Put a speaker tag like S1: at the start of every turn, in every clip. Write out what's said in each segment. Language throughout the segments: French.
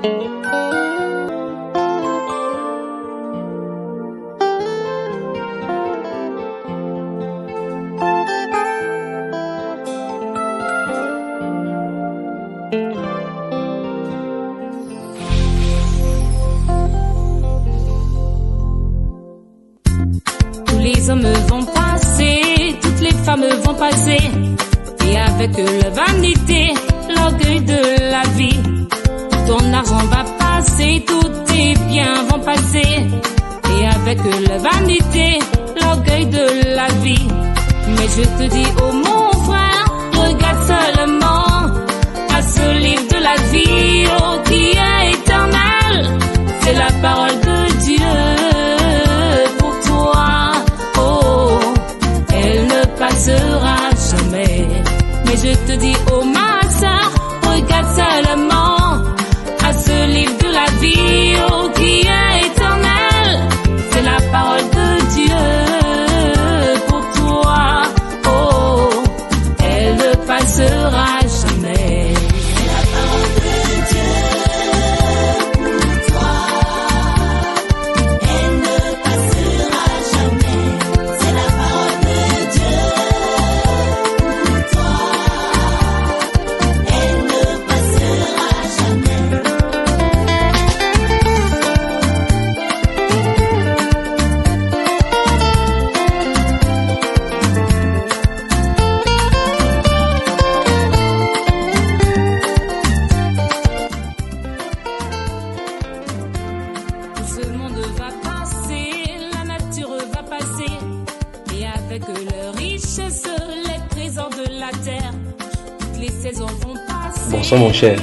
S1: Les hommes vont passer, toutes les femmes vont passer, et avec leur vanité, l'orgueil de la vie. Ton argent va passer, tous tes biens vont passer, et avec leur vanité, l'orgueil de la vie. Mais je te dis, oh mon frère, regarde seulement à ce livre de la vie, oh qui est éternel, c'est la parole de Dieu pour toi. Oh, elle ne passera jamais. Mais je te dis, oh ma sœur, regarde seulement à ce livre de la vie, oh qui est éternel, c'est la parole de Dieu pour toi. Oh, elle ne passera jamais. C'est la parole de Dieu pour toi. Elle ne passera jamais. C'est la parole de Dieu pour toi. Elle ne passera jamais. Ce monde va passer, la nature va passer, et avec leur richesse, les trésors de la terre, toutes les saisons vont passer.
S2: Bonsoir mon cher.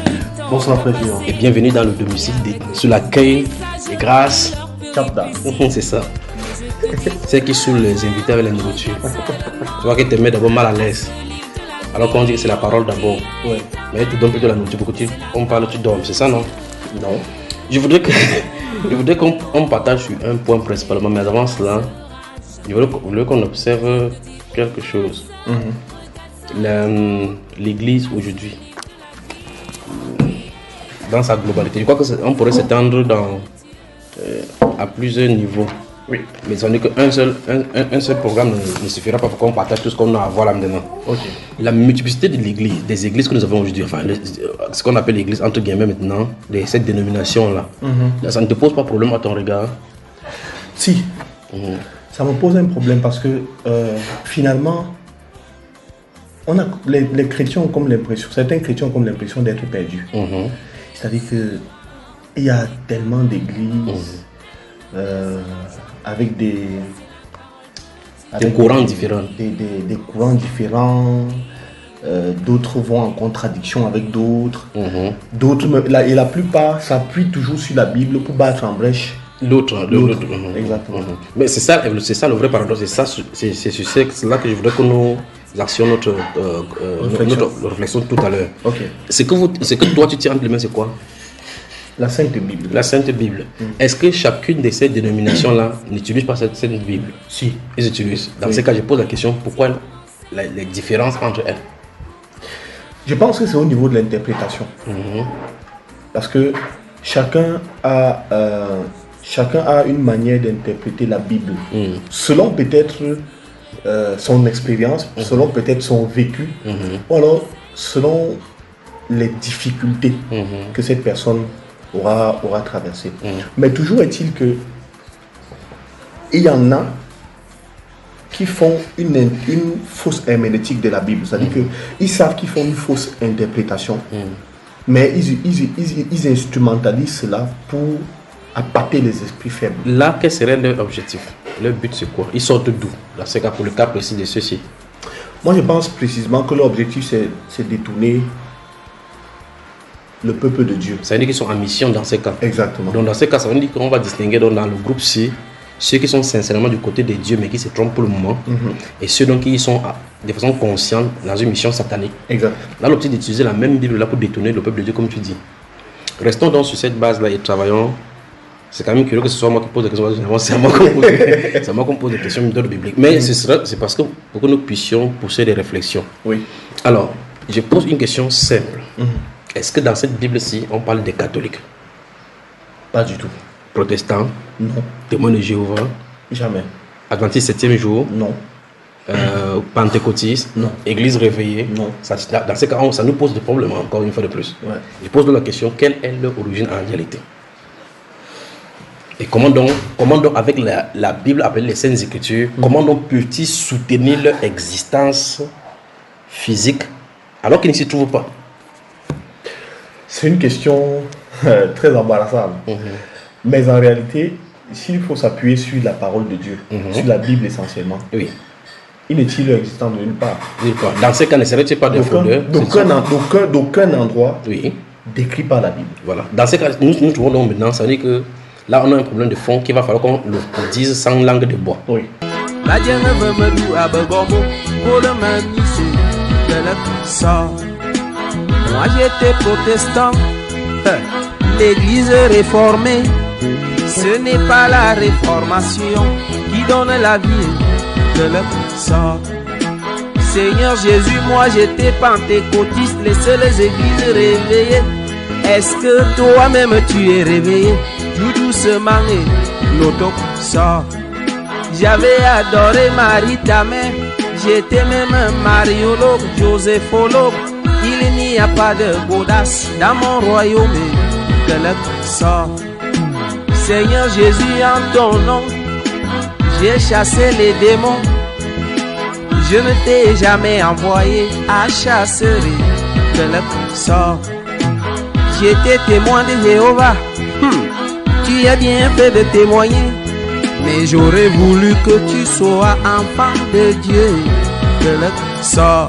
S3: Bonsoir frère Gillon.
S2: Et bienvenue dans le domicile sous l'accueil des grâces.
S3: Capta.
S2: C'est ça. C'est qui saoule les invités avec la nourriture. Tu vois qu'ils te met d'abord mal à l'aise. Alors qu'on dit que c'est la parole d'abord.
S3: Ouais.
S2: Mais tu donnes plutôt la nourriture pour que on parle, tu dormes, c'est ça non?
S3: Non.
S2: Je voudrais qu'on partage sur un point principalement, mais avant cela, je voudrais qu'on observe quelque chose. L'église aujourd'hui, dans sa globalité, je crois qu'on pourrait s'étendre à plusieurs niveaux.
S3: Oui.
S2: Mais ce n'est qu'un seul programme ne suffira pas pour qu'on partage tout ce qu'on a à voir là maintenant.
S3: Ok.
S2: La multiplicité de l'église, des églises que nous avons aujourd'hui, enfin, ce qu'on appelle l'église entre guillemets maintenant, cette dénomination-là, ça ne te pose pas problème à ton regard?
S3: Si. Ça me pose un problème parce que finalement, on a les chrétiens ont comme l'impression, certains chrétiens ont comme l'impression d'être perdus. C'est-à-dire qu'il y a tellement d'églises avec des
S2: courants différents.
S3: Des courants différents. D'autres vont en contradiction avec d'autres. D'autres, et la plupart s'appuient toujours sur la Bible pour battre en brèche
S2: L'autre.
S3: Exactement.
S2: Mais c'est ça le vrai paradoxe. C'est sur cela que je voudrais que nous actions notre réflexion tout à l'heure.
S3: Ok.
S2: Ce que toi tu tiens entre les mains, c'est quoi?
S3: La Sainte Bible.
S2: La Sainte Bible. Est-ce que chacune de ces dénominations-là n'utilise pas cette Sainte Bible?
S3: Si.
S2: Ils utilisent. Dans
S3: Oui.
S2: ce cas, je pose la question, pourquoi les différences entre elles?
S3: Je pense que c'est au niveau de l'interprétation. Parce que chacun a une manière d'interpréter la Bible. Selon peut-être son expérience, selon peut-être son vécu, ou alors selon les difficultés que cette personne aura traversées. Mais toujours est-il que il y en a qui font une fausse herméneutique de la Bible. C'est-à-dire qu'ils savent qu'ils font une fausse interprétation, mais ils instrumentalisent cela pour appâter les esprits faibles.
S2: Là, quel serait leur objectif? Leur but, c'est quoi? Ils sortent d'où? Dans ce cas, pour le cas précis de ceux-ci.
S3: Moi, je pense précisément que leur objectif, c'est détourner le peuple de Dieu.
S2: Ça veut dire qu'ils sont en mission dans ces cas.
S3: Exactement.
S2: Donc dans ces cas, ça veut dire qu'on va distinguer dans le groupe C ceux qui sont sincèrement du côté de Dieu mais qui se trompent pour le moment, et ceux donc qui sont de façon consciente dans une mission satanique.
S3: Exact.
S2: Dans l'optique d'utiliser la même Bible là pour détourner le peuple de Dieu comme tu dis. Restons donc sur cette base là et travaillons. C'est quand même curieux que ce soit moi qui pose des questions. C'est moi qu'on pose des questions d'ordre biblique. Mais c'est parce que pour que nous puissions pousser des réflexions.
S3: Oui.
S2: Alors, je pose une question simple. Est-ce que dans cette Bible-ci, on parle des catholiques?
S3: Pas du tout.
S2: Protestant?
S3: Non.
S2: Témoin de Jéhovah?
S3: Jamais.
S2: Adventiste 7e jour?
S3: Non.
S2: Pentecôtiste?
S3: Non.
S2: Église réveillée?
S3: Non.
S2: Dans ces cas, ça nous pose des problèmes encore une fois de plus.
S3: Ouais.
S2: Je pose donc la question, quelle est leur origine en réalité? Et comment donc avec la Bible appelée les Saintes Écritures, comment donc peut-ils soutenir leur existence physique alors qu'ils ne s'y trouvent pas?
S3: C'est une question très embarrassante. Mais en réalité, s'il faut s'appuyer sur la parole de Dieu, sur la Bible essentiellement,
S2: oui.
S3: Il n'est-il existant de nulle part.
S2: Dans ce cas, ne serait-il pas de fraudeur?
S3: D'aucun endroit
S2: oui.
S3: décrit par la Bible. Voilà.
S2: Dans ce cas, nous trouvons donc maintenant, ça veut dire que là, on a un problème de fond qu'il va falloir qu'on le dise sans langue de bois.
S3: Oui.
S4: Moi j'étais protestant, l'église réformée, ce n'est pas la réformation qui donne la vie de le sang. Seigneur Jésus, moi j'étais pentecôtiste, les seules églises réveillées. Est-ce que toi-même tu es réveillé? Tout doucement et l'autoxant. J'avais adoré Marie ta mère, j'étais même mariologue, joséphologue. Il n'y a pas de godasse dans mon royaume que le sang. Seigneur Jésus, en ton nom, j'ai chassé les démons. Je ne t'ai jamais envoyé à chasser que le sang. J'étais témoin de Jéhovah. Tu as bien fait de témoigner, mais j'aurais voulu que tu sois enfant de Dieu que le sang.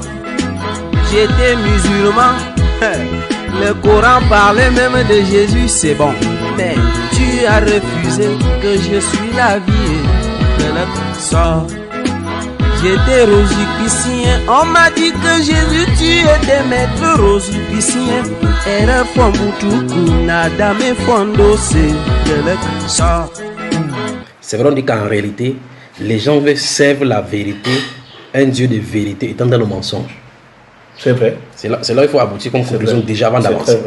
S4: J'étais musulman, le Coran parlait même de Jésus, c'est bon. Mais tu as refusé que je suis la vie de notre sang. J'étais rosicrucien, on m'a dit que Jésus tu étais maître rosicrucien. Era fombutuku nada me fondo c'est de notre sang.
S2: C'est vrai, on dit qu'en réalité, les gens veulent servir la vérité, un Dieu de vérité étant dans le mensonge.
S3: C'est vrai.
S2: C'est là qu'il faut aboutir comme conclusion déjà avant d'avancer.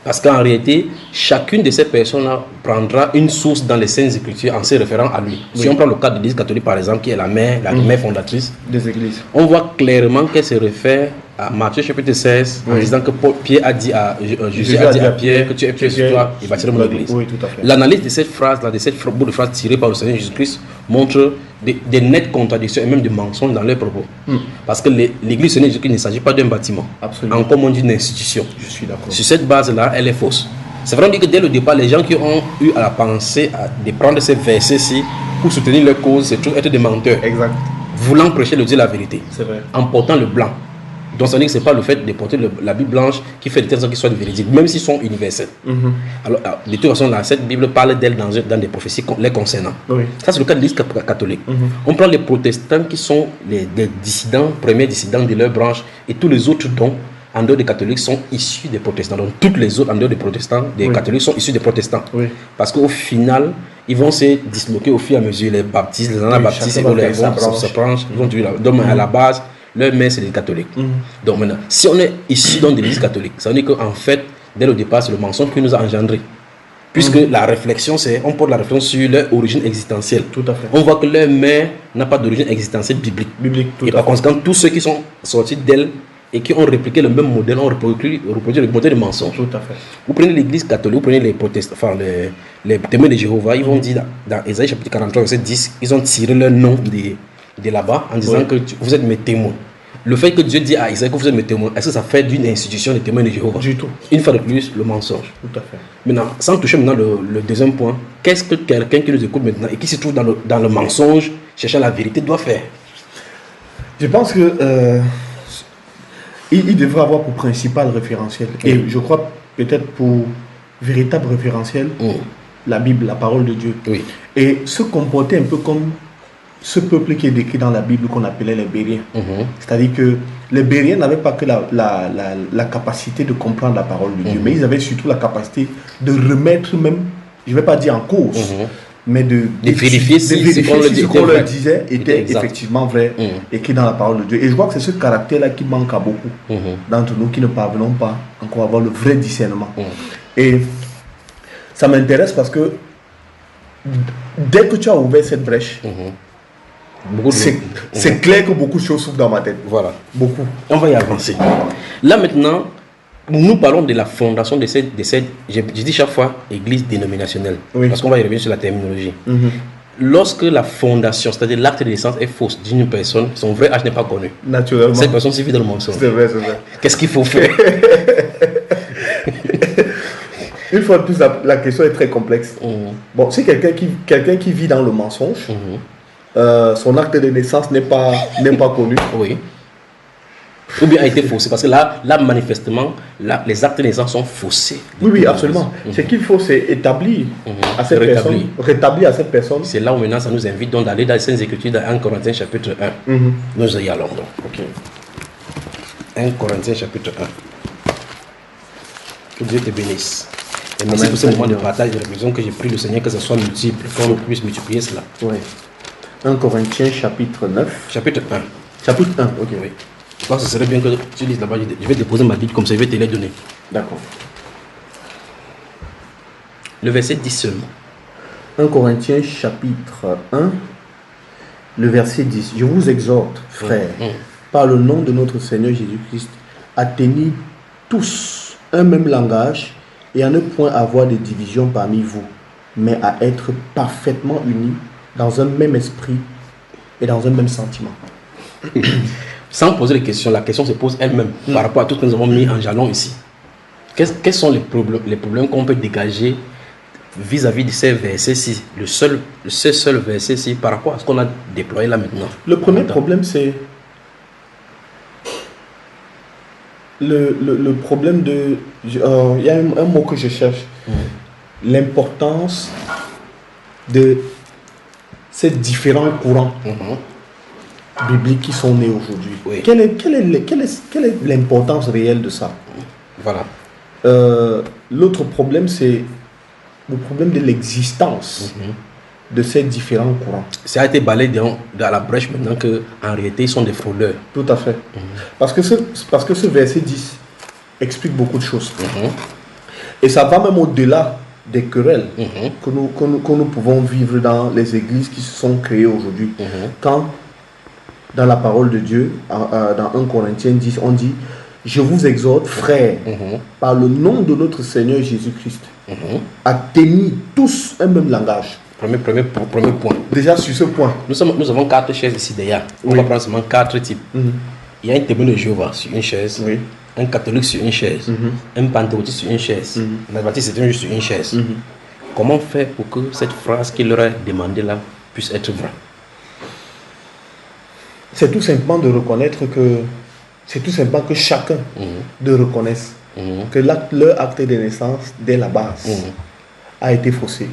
S2: Parce qu'en réalité, chacune de ces personnes-là prendra une source dans les Saintes Écritures en se référant à lui. Oui. Si on prend le cas de l'Église catholique par exemple, qui est la mère fondatrice
S3: des églises,
S2: on voit clairement qu'elle se réfère à Matthieu chapitre 16 en disant que Pierre a dit à Jésus a dit à Pierre que tu es Pierre sur toi, il bâtira mon église.
S3: Oui, tout à fait.
S2: L'analyse de cette phrase-là, de cette bout de phrase tirée par le Seigneur Jésus-Christ montre des nettes contradictions et même des mensonges dans leurs propos. Parce que l'église Seigneur Jésus-Christ ne s'agit pas d'un bâtiment, encore moins d'une institution.
S3: Je suis d'accord.
S2: Sur cette base-là, elle est fausse. C'est vrai que dès le départ, les gens qui ont eu à la pensée de prendre ces versets-ci pour soutenir leur cause, c'est toujours être des menteurs.
S3: Exact.
S2: Voulant prêcher le Dieu la vérité.
S3: C'est vrai.
S2: En portant le blanc. Donc ça veut dire que ce n'est pas le fait de porter la Bible blanche qui fait de telle sorte qu'ils soient véridiques, même s'ils sont universels. Alors, de toute façon, cette Bible parle d'elle dans des prophéties les concernant.
S3: Oui.
S2: Ça, c'est le cas de l'Église catholique. On prend les protestants qui sont des dissidents, premiers dissidents de leur branche, et tous les autres dont, en dehors des catholiques, sont issus des protestants. Donc toutes les autres, en dehors des protestants, des catholiques, sont issus des protestants. Oui. Parce qu'au final, ils vont se disloquer au fur et à mesure. Les baptistes, les anabaptistes, ils vont se prendre, ils vont tuer. Donc à la base, leur mère, c'est les catholiques. Donc maintenant, si on est issu de l'Église catholique, ça veut dire qu'en fait, dès le départ, c'est le mensonge qui nous a engendrés. Puisque la réflexion, on porte la réflexion sur leur origine existentielle.
S3: Tout à fait.
S2: On voit que leur mère n'a pas d'origine existentielle biblique.
S3: Tout
S2: et par conséquent, tous ceux qui sont sortis d'elle et qui ont répliqué le même modèle, ont reproduit le modèle de mensonge.
S3: Tout à fait.
S2: Vous prenez l'Église catholique, vous prenez les protestants, enfin les témoins de Jéhovah, ils vont dire dans Ésaïe chapitre 43, verset 10, ils ont tiré leur nom de là-bas en disant que vous êtes mes témoins. Le fait que Dieu dit à Isaïe que vous êtes mes témoins, est-ce que ça fait d'une institution des témoins de Jéhovah?
S3: Du tout.
S2: Une fois de plus, le mensonge.
S3: Tout à fait.
S2: Maintenant, sans toucher maintenant le deuxième point, qu'est-ce que quelqu'un qui nous écoute maintenant et qui se trouve dans le mensonge, cherchant la vérité, doit faire?
S3: Je pense que il devrait avoir pour principal référentiel, et je crois peut-être pour véritable référentiel, la Bible, la parole de Dieu.
S2: Oui.
S3: Et se comporter un peu comme ce peuple qui est décrit dans la Bible qu'on appelait les Bériens. C'est-à-dire que les Bériens n'avaient pas que la capacité de comprendre la parole de Dieu, mais ils avaient surtout la capacité de remettre même, je ne vais pas dire en cause, mais de
S2: vérifier si
S3: ce qu'on leur disait était effectivement vrai, écrit dans la parole de Dieu. Et je crois que c'est ce caractère-là qui manque à beaucoup d'entre nous qui ne parvenons pas encore à avoir le vrai discernement. Et Ça m'intéresse parce que dès que tu as ouvert cette brèche, c'est clair que beaucoup de choses s'ouvrent dans ma tête.
S2: Voilà.
S3: Beaucoup.
S2: On va y avancer. Là maintenant, nous parlons de la fondation de cette je dis chaque fois, église dénominationnelle.
S3: Oui.
S2: Parce qu'on va y revenir sur la terminologie. Lorsque la fondation, c'est-à-dire l'acte de naissance est fausse d'une personne, son vrai âge n'est pas connu.
S3: Naturellement.
S2: Cette personne s'y vit dans le mensonge.
S3: C'est vrai, c'est vrai.
S2: Qu'est-ce qu'il faut faire?
S3: Une fois de plus, la question est très complexe. Bon, si quelqu'un qui vit dans le mensonge, son acte de naissance n'est pas connu.
S2: Oui. Ou bien a été faussé. Parce que là manifestement, les actes de naissance sont faussés.
S3: Oui, absolument. Ce qu'il faut, c'est établir à cette personne, rétablir à cette personne.
S2: C'est là où maintenant ça nous invite donc d'aller dans les Saintes Écritures, dans 1 Corinthiens chapitre 1. Nous y allons donc.
S3: Ok.
S2: 1 Corinthiens chapitre 1. Que Dieu te bénisse. Et merci pour ce moment de partage. J'ai l'impression que j'ai pris le Seigneur, que ce soit multiple, qu'on puisse multiplier cela.
S3: Oui. 1 Corinthiens chapitre 9.
S2: Chapitre 1.
S3: Chapitre 1, ok.
S2: Oui. Je pense que ce serait bien que tu lises là-bas. Je vais déposer ma Bible comme ça, je vais te les donner.
S3: D'accord.
S2: Le verset 10 seulement.
S3: 1 Corinthiens chapitre 1, le verset 10. Je vous exhorte, frères, par le nom de notre Seigneur Jésus-Christ, à tenir tous un même langage et à ne point avoir de division parmi vous, mais à être parfaitement unis dans un même esprit et dans un même sentiment.
S2: Sans poser les questions, la question se pose elle-même par rapport à tout ce que nous avons mis en jalon ici. Quels sont les problèmes qu'on peut dégager vis-à-vis de ces versets-ci, le seul verset-ci, par rapport à ce qu'on a déployé là maintenant?
S3: Le premier problème, c'est le problème de... Il y a un mot que je cherche. L'importance de ces différents courants bibliques qui sont nés aujourd'hui.
S2: Oui.
S3: Quelle est l'importance réelle de ça?
S2: Voilà.
S3: L'autre problème, c'est le problème de l'existence de ces différents courants.
S2: Ça a été balayé dans la brèche maintenant qu'en réalité, ils sont des fraudeurs.
S3: Tout à fait. Parce que ce verset 10 explique beaucoup de choses. Et ça va même au-delà des querelles que nous pouvons vivre dans les églises qui se sont créées aujourd'hui. Quand, dans la parole de Dieu, dans 1 Corinthiens 10, on dit « Je vous exhorte, frères, par le nom de notre Seigneur Jésus-Christ, à tenir tous un même langage. »
S2: Premier point.
S3: Déjà sur ce point.
S2: Nous avons 4 chaises ici derrière. On va prendre seulement 4 types. Il y a un témoin de Jéhovah sur une chaise, un catholique sur une chaise, un pentecôtiste sur une chaise, un adventiste sur une chaise. Comment faire pour que cette phrase qu'il leur a demandée là puisse être vraie?
S3: C'est tout simplement de reconnaître que chacun de reconnaisse que leur acte de naissance dès la base a été faussé.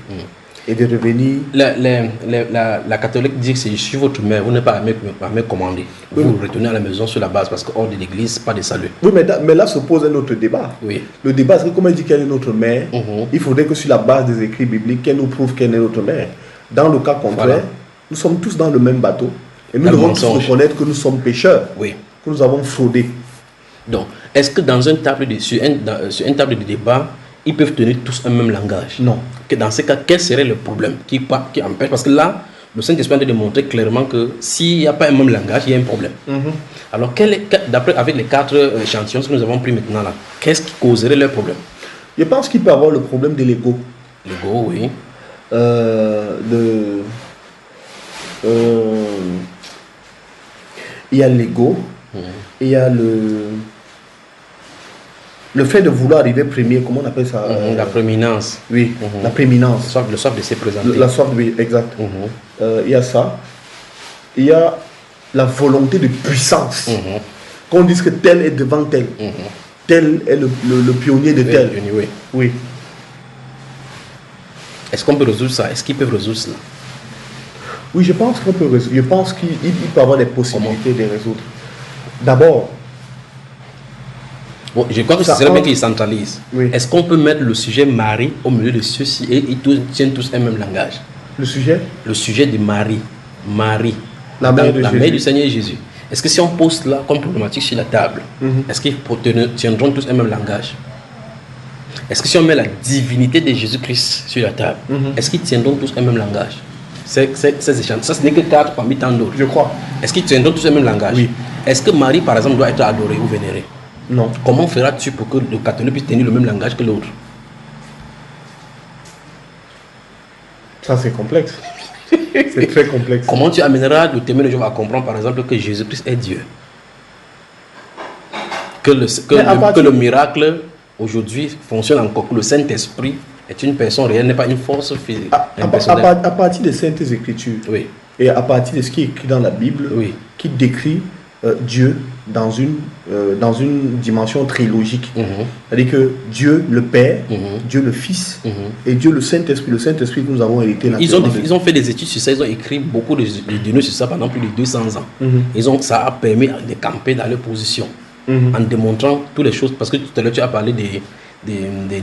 S3: Et de revenir...
S2: La catholique dit que c'est sur votre mère, vous n'êtes pas à me commander. Vous retournez à la maison sur la base parce que hors de l'église, pas de salut.
S3: Oui, mais là se pose un autre débat.
S2: Oui.
S3: Le débat, c'est que comme elle dit qu'elle est notre mère, il faudrait que sur la base des écrits bibliques, qu'elle nous prouve qu'elle est notre mère. Dans le cas contraire, nous sommes tous dans le même bateau. Et nous devons tous reconnaître que nous sommes pécheurs.
S2: Oui.
S3: Que nous avons fraudé.
S2: Donc, est-ce que sur une table de débat, ils peuvent tenir tous un même langage? Non. Que dans ce cas, quel serait le problème qui empêche? Parce que là, le Saint-Esprit a démontré clairement que s'il n'y a pas un même langage, il y a un problème. Alors, d'après avec les 4 échantillons que nous avons pris maintenant là, qu'est-ce qui causerait le problème?
S3: Je pense qu'il peut y avoir le problème de l'ego.
S2: L'ego, oui.
S3: Il y a l'ego, il y a le fait de vouloir arriver premier, comment on appelle ça?
S2: La prééminence.
S3: Oui, la prééminence.
S2: Le soif de se présenter.
S3: La soif, oui, exact. Il y a ça. Il y a la volonté de puissance. Qu'on dise que tel est devant tel. Tel est le pionnier de tel.
S2: Oui.
S3: Oui.
S2: Est-ce qu'on peut résoudre ça? Est-ce qu'ils peuvent résoudre cela?
S3: Oui, je pense qu'on peut résoudre. Je pense qu'il peut y avoir des possibilités de résoudre. D'abord,
S2: je crois que ce serait bien qu'ils centralisent. Oui. Est-ce qu'on peut mettre le sujet Marie au milieu de ceux-ci et ils tiennent tous un même langage?
S3: Le sujet?
S2: Le sujet de Marie.
S3: La mère
S2: du Seigneur Jésus. Est-ce que si on pose cela comme problématique sur la table, est-ce qu'ils tiendront tous un même langage? Est-ce que si on met la divinité de Jésus-Christ sur la table, est-ce qu'ils tiendront tous un même langage? Ces échanges, ça ce n'est que 4 parmi tant d'autres.
S3: Je crois.
S2: Est-ce qu'ils tiendront tous un même langage?
S3: Oui.
S2: Est-ce que Marie, par exemple, doit être adorée ou vénérée?
S3: Non.
S2: Comment feras-tu pour que le catholique puisse tenir le même langage que l'autre?
S3: Ça, c'est complexe. C'est très complexe.
S2: Comment tu amèneras le témoin de Jéhovah à comprendre, par exemple, que Jésus-Christ est Dieu? Que le miracle, aujourd'hui, fonctionne encore, que le Saint-Esprit est une personne réelle, n'est pas une force physique.
S3: À partir des Saintes Écritures,
S2: oui.
S3: Et à partir de ce qui est écrit dans la Bible,
S2: oui.
S3: qui décrit Dieu dans une dimension trilogique. C'est-à-dire que Dieu le Père, Dieu le Fils et Dieu le Saint-Esprit. Le Saint-Esprit que nous avons hérité.
S2: Ils ont fait des études sur ça, ils ont écrit beaucoup de données sur ça pendant plus de 200 ans. Ça a permis de camper dans leur position en démontrant toutes les choses. Parce que tout à l'heure tu as parlé de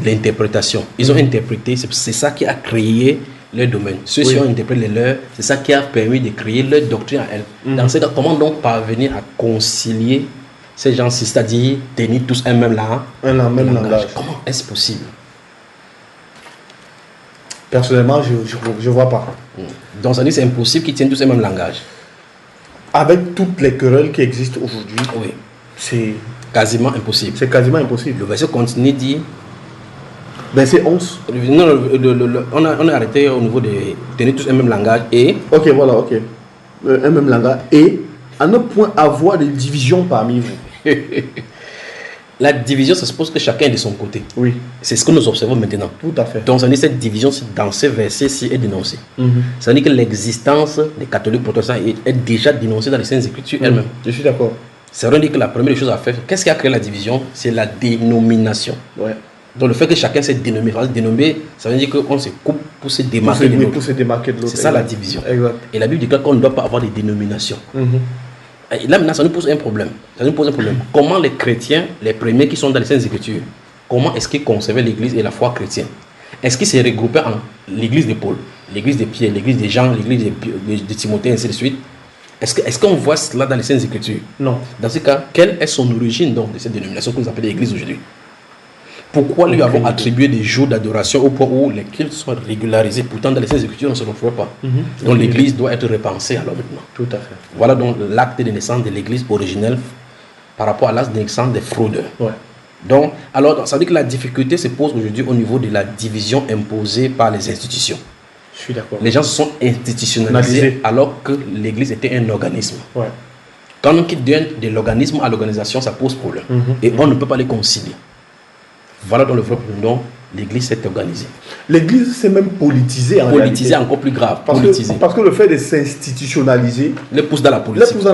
S2: l'interprétation. Ils ont interprété, c'est ça qui a créé leur domaine. Ceux-ci ont interprété les leurs, c'est ça qui a permis de créer leur doctrine à elles. Dans ce cas, comment donc parvenir à concilier ces gens-ci, c'est-à-dire tenir tous un même langage? Comment est-ce possible?
S3: Personnellement, je ne vois pas.
S2: Donc ça dit c'est impossible qu'ils tiennent tous un même langage.
S3: Avec toutes les querelles qui existent aujourd'hui,
S2: oui.
S3: C'est
S2: quasiment impossible.
S3: C'est quasiment impossible.
S2: Le verset continue dit...
S3: Verset 11.
S2: Non, on est arrêté au niveau de tenir tous un même langage et...
S3: Ok, voilà, ok. Un même langage et à ne point avoir de division parmi vous.
S2: La division, ça suppose que chacun est de son côté.
S3: Oui.
S2: C'est ce que nous observons maintenant.
S3: Tout à fait.
S2: Donc, ça veut dire que cette division dans ces versets-ci est dénoncée. Ça veut dire que l'existence des catholiques protestants est déjà dénoncée dans les Saintes Écritures elles-mêmes.
S3: Je suis d'accord.
S2: Ça veut dire que la première chose à faire, qu'est-ce qui a créé la division? C'est la dénomination.
S3: Ouais.
S2: Donc le fait que chacun s'est dénommé, ça veut dire qu'on se coupe pour se démarquer de l'autre. C'est ça la division.
S3: Exact.
S2: Et la Bible dit qu'on ne doit pas avoir de dénomination. Et là maintenant ça nous pose un problème. Comment les chrétiens, les premiers qui sont dans les Saintes Écritures, comment est-ce qu'ils conservaient l'église et la foi chrétienne? Est-ce qu'ils se regroupaient en l'église de Paul, l'église de Pierre, l'église de Jean, l'église de Timothée, ainsi de suite? Est-ce qu'on voit cela dans les Saintes Écritures? Non. Dans ce cas, quelle est son origine donc de cette dénomination que nous appelons l'église aujourd'hui? Pourquoi lui avons attribué des jours d'adoration au point où les cultes soient régularisés? Pourtant, dans les Saintes Écritures, on ne se retrouve pas. Donc l'église doit être repensée alors maintenant. Tout à fait. Voilà donc l'acte de naissance de l'église originelle par rapport à l'acte de naissance des fraudeurs. Ouais. Donc, alors, ça veut dire que la difficulté se pose aujourd'hui au niveau de la division imposée par les institutions. Je suis d'accord. Les gens se sont institutionnalisés alors que l'église était un organisme. Ouais. Quand on quitte de l'organisme à l'organisation, ça pose problème. Et on ne peut pas les concilier. Voilà dans le vrai problème dont l'église s'est organisée. L'église s'est même politisée en réalité. Encore plus grave. Parce que le fait de s'institutionnaliser les pousse dans la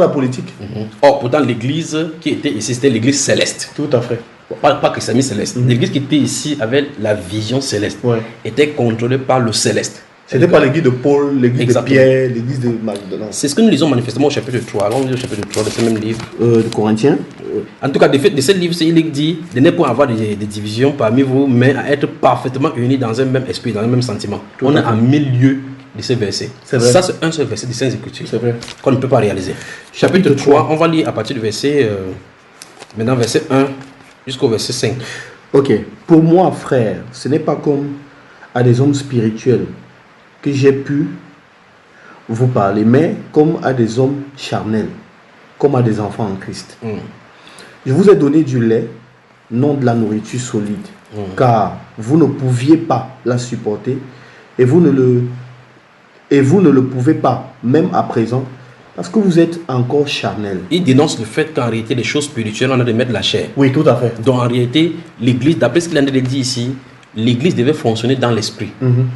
S2: politique. Or, pourtant, l'église qui était ici, c'était l'église céleste. Tout à fait. Pas christianisme céleste. L'église qui était ici avec la vision céleste était contrôlée par le céleste. C'était pas l'église de Paul, l'église de Pierre, l'église de Magdalene. C'est ce que nous lisons manifestement au chapitre 3. Alors on lit au chapitre 3 de ce même livre. De Corinthiens. En tout cas, de ce livre, il dit de ne pas avoir des divisions parmi vous, mais à être parfaitement unis dans un même esprit, dans un même sentiment. On est à milieu de ces versets. Ça, c'est un seul verset des Saintes Écritures qu'on ne peut pas réaliser. Chapitre 3, on va lire à partir du verset, maintenant verset 1 jusqu'au verset 5. Ok. Pour moi, frère, ce n'est pas comme à des hommes spirituels que j'ai pu vous parler, mais comme à des hommes charnels, comme à des enfants en Christ. Je vous ai donné du lait, non de la nourriture solide, car vous ne pouviez pas la supporter, et vous ne le pouvez pas, même à présent, parce que vous êtes encore charnel. Il dénonce le fait qu'en réalité, les choses spirituelles, on a de mettre la chair. Oui, tout à fait. Donc en réalité, l'église, d'après ce qu'il a dit ici, l'église devait fonctionner dans l'esprit.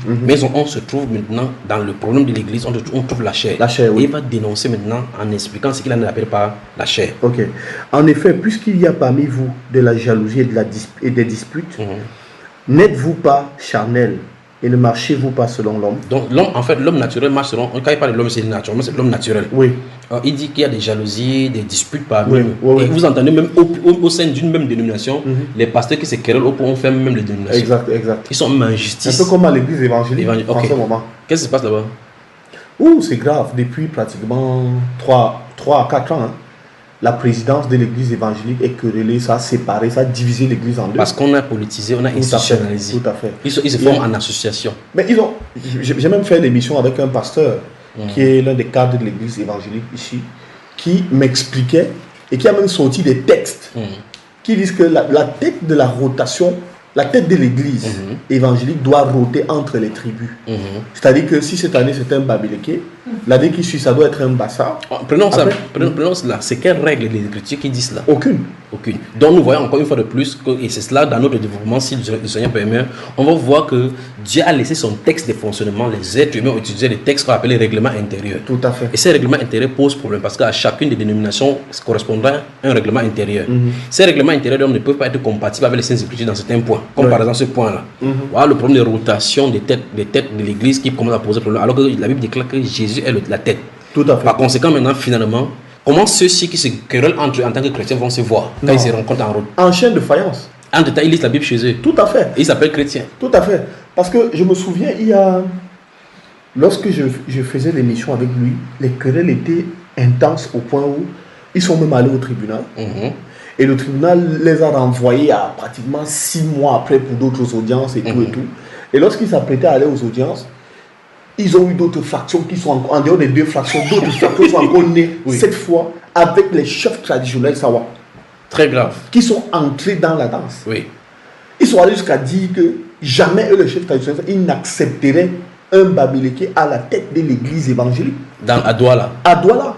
S2: Mais on se trouve maintenant dans le problème de l'église, on trouve la chair. La chair, oui. Et il va dénoncer maintenant en expliquant ce qu'il appelle par la chair. Ok. En effet, puisqu'il y a parmi vous de la jalousie et des disputes, n'êtes-vous pas charnel et ne marchez-vous pas selon l'homme? Donc l'homme, en fait, l'homme naturel marche selon... Quand il parle de l'homme, c'est naturel, c'est l'homme naturel. Oui. Alors, il dit qu'il y a des jalousies, des disputes parmi nous. Et vous entendez même au sein d'une même dénomination, les pasteurs qui se querellent au point où on fait même les dénominations. Exact, exact. Ils sont même en justice. Un peu comme à l'église évangélique en ce moment. Qu'est-ce qui se passe là-bas? C'est grave. Depuis pratiquement 3 à 4 ans,
S3: la présidence de l'église évangélique est querellée, ça a séparé, ça a divisé l'église en deux.
S2: Parce qu'on a politisé, on a institutionnalisé.
S3: Tout à fait.
S2: Ils se forment en association.
S3: Mais j'ai même fait l'émission avec un pasteur qui est l'un des cadres de l'église évangélique ici, qui m'expliquait et qui a même sorti des textes qui disent que la tête de la rotation, la tête de l'église évangélique doit rôter entre les tribus. C'est-à-dire que si cette année c'est un Babyleke, l'année qui suit ça doit être un Bassa.
S2: Prenons cela. C'est quelle règle des Écritures qui disent cela?
S3: Aucune.
S2: Donc nous voyons encore une fois de plus, et c'est cela dans notre développement, si le Seigneur permet, on va voir que Dieu a laissé son texte de fonctionnement, les êtres humains ont utilisé les textes qu'on appelle les règlements intérieurs.
S3: Tout à fait.
S2: Et ces règlements intérieurs posent problème parce qu'à chacune des dénominations correspondra un règlement intérieur. Ces règlements intérieurs ne peuvent pas être compatibles avec les Saintes Écritures dans certains points, comme par exemple ce point-là. Voilà le problème de rotation des têtes de l'église qui commence à poser problème, alors que la Bible déclare que Jésus est la tête.
S3: Tout à fait.
S2: Par conséquent, maintenant, finalement, comment ceux-ci qui se querellent entre eux en tant que chrétiens vont se voir quand ils se rencontrent en route?
S3: En chaîne de faïence.
S2: En détail, ils lisent la Bible chez eux.
S3: Tout à fait.
S2: Et ils s'appellent chrétiens.
S3: Tout à fait. Parce que je me souviens, lorsque je faisais l'émission avec lui, les querelles étaient intenses au point où ils sont même allés au tribunal. Et le tribunal les a renvoyés à pratiquement 6 mois après pour d'autres audiences et tout et tout. Et lorsqu'ils s'apprêtaient à aller aux audiences, ils ont eu d'autres factions qui sont en dehors des 2 factions, d'autres factions sont encore nées, cette fois, avec les chefs traditionnels Sawa.
S2: Très grave.
S3: Qui sont entrés dans la danse.
S2: Ils
S3: sont allés jusqu'à dire que jamais eux, les chefs traditionnels, ils n'accepteraient un Babyleke à la tête de l'église évangélique.
S2: À Douala.
S3: À Douala.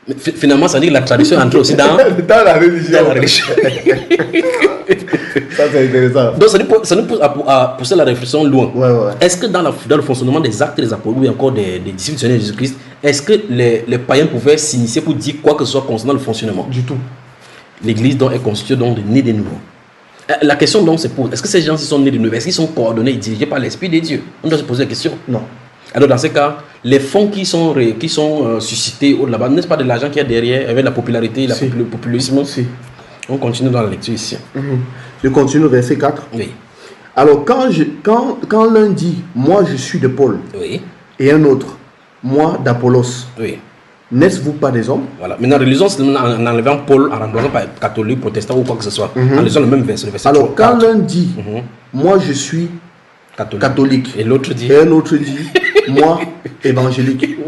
S2: Mais finalement, ça dit que la tradition entre aussi dans
S3: la religion. Ça, c'est intéressant.
S2: Donc, ça nous pousse à pousser la réflexion loin. Est-ce que dans le fonctionnement des actes des apôtres ou encore des disciples de Jésus-Christ, est-ce que les païens pouvaient s'initier pour dire quoi que ce soit concernant le fonctionnement?
S3: Du tout.
S2: L'église donc est constituée donc de nés de nouveau. La question donc se pose, est-ce que ces gens sont nés de nouveau? Est-ce qu'ils sont coordonnés et dirigés par l'Esprit de Dieu? On doit se poser la question.
S3: Non.
S2: Alors dans ce cas, les fonds qui sont suscités là-bas, n'est-ce pas de l'argent qu'il y a derrière, avec la popularité, le populisme? On continue dans la lecture ici.
S3: Je continue au verset 4.
S2: Oui.
S3: Alors quand l'un dit, moi je suis de Paul, et un autre, moi d'Apollos, n'est-ce-vous pas des hommes? Voilà.
S2: Maintenant, relisons en enlevant Paul, en remplaçant par catholique, protestant ou quoi que ce soit. En lisant le même verset, le verset.
S3: Alors quand l'un dit, moi je suis catholique.
S2: Et l'autre dit.
S3: Et un autre dit, moi, évangélique.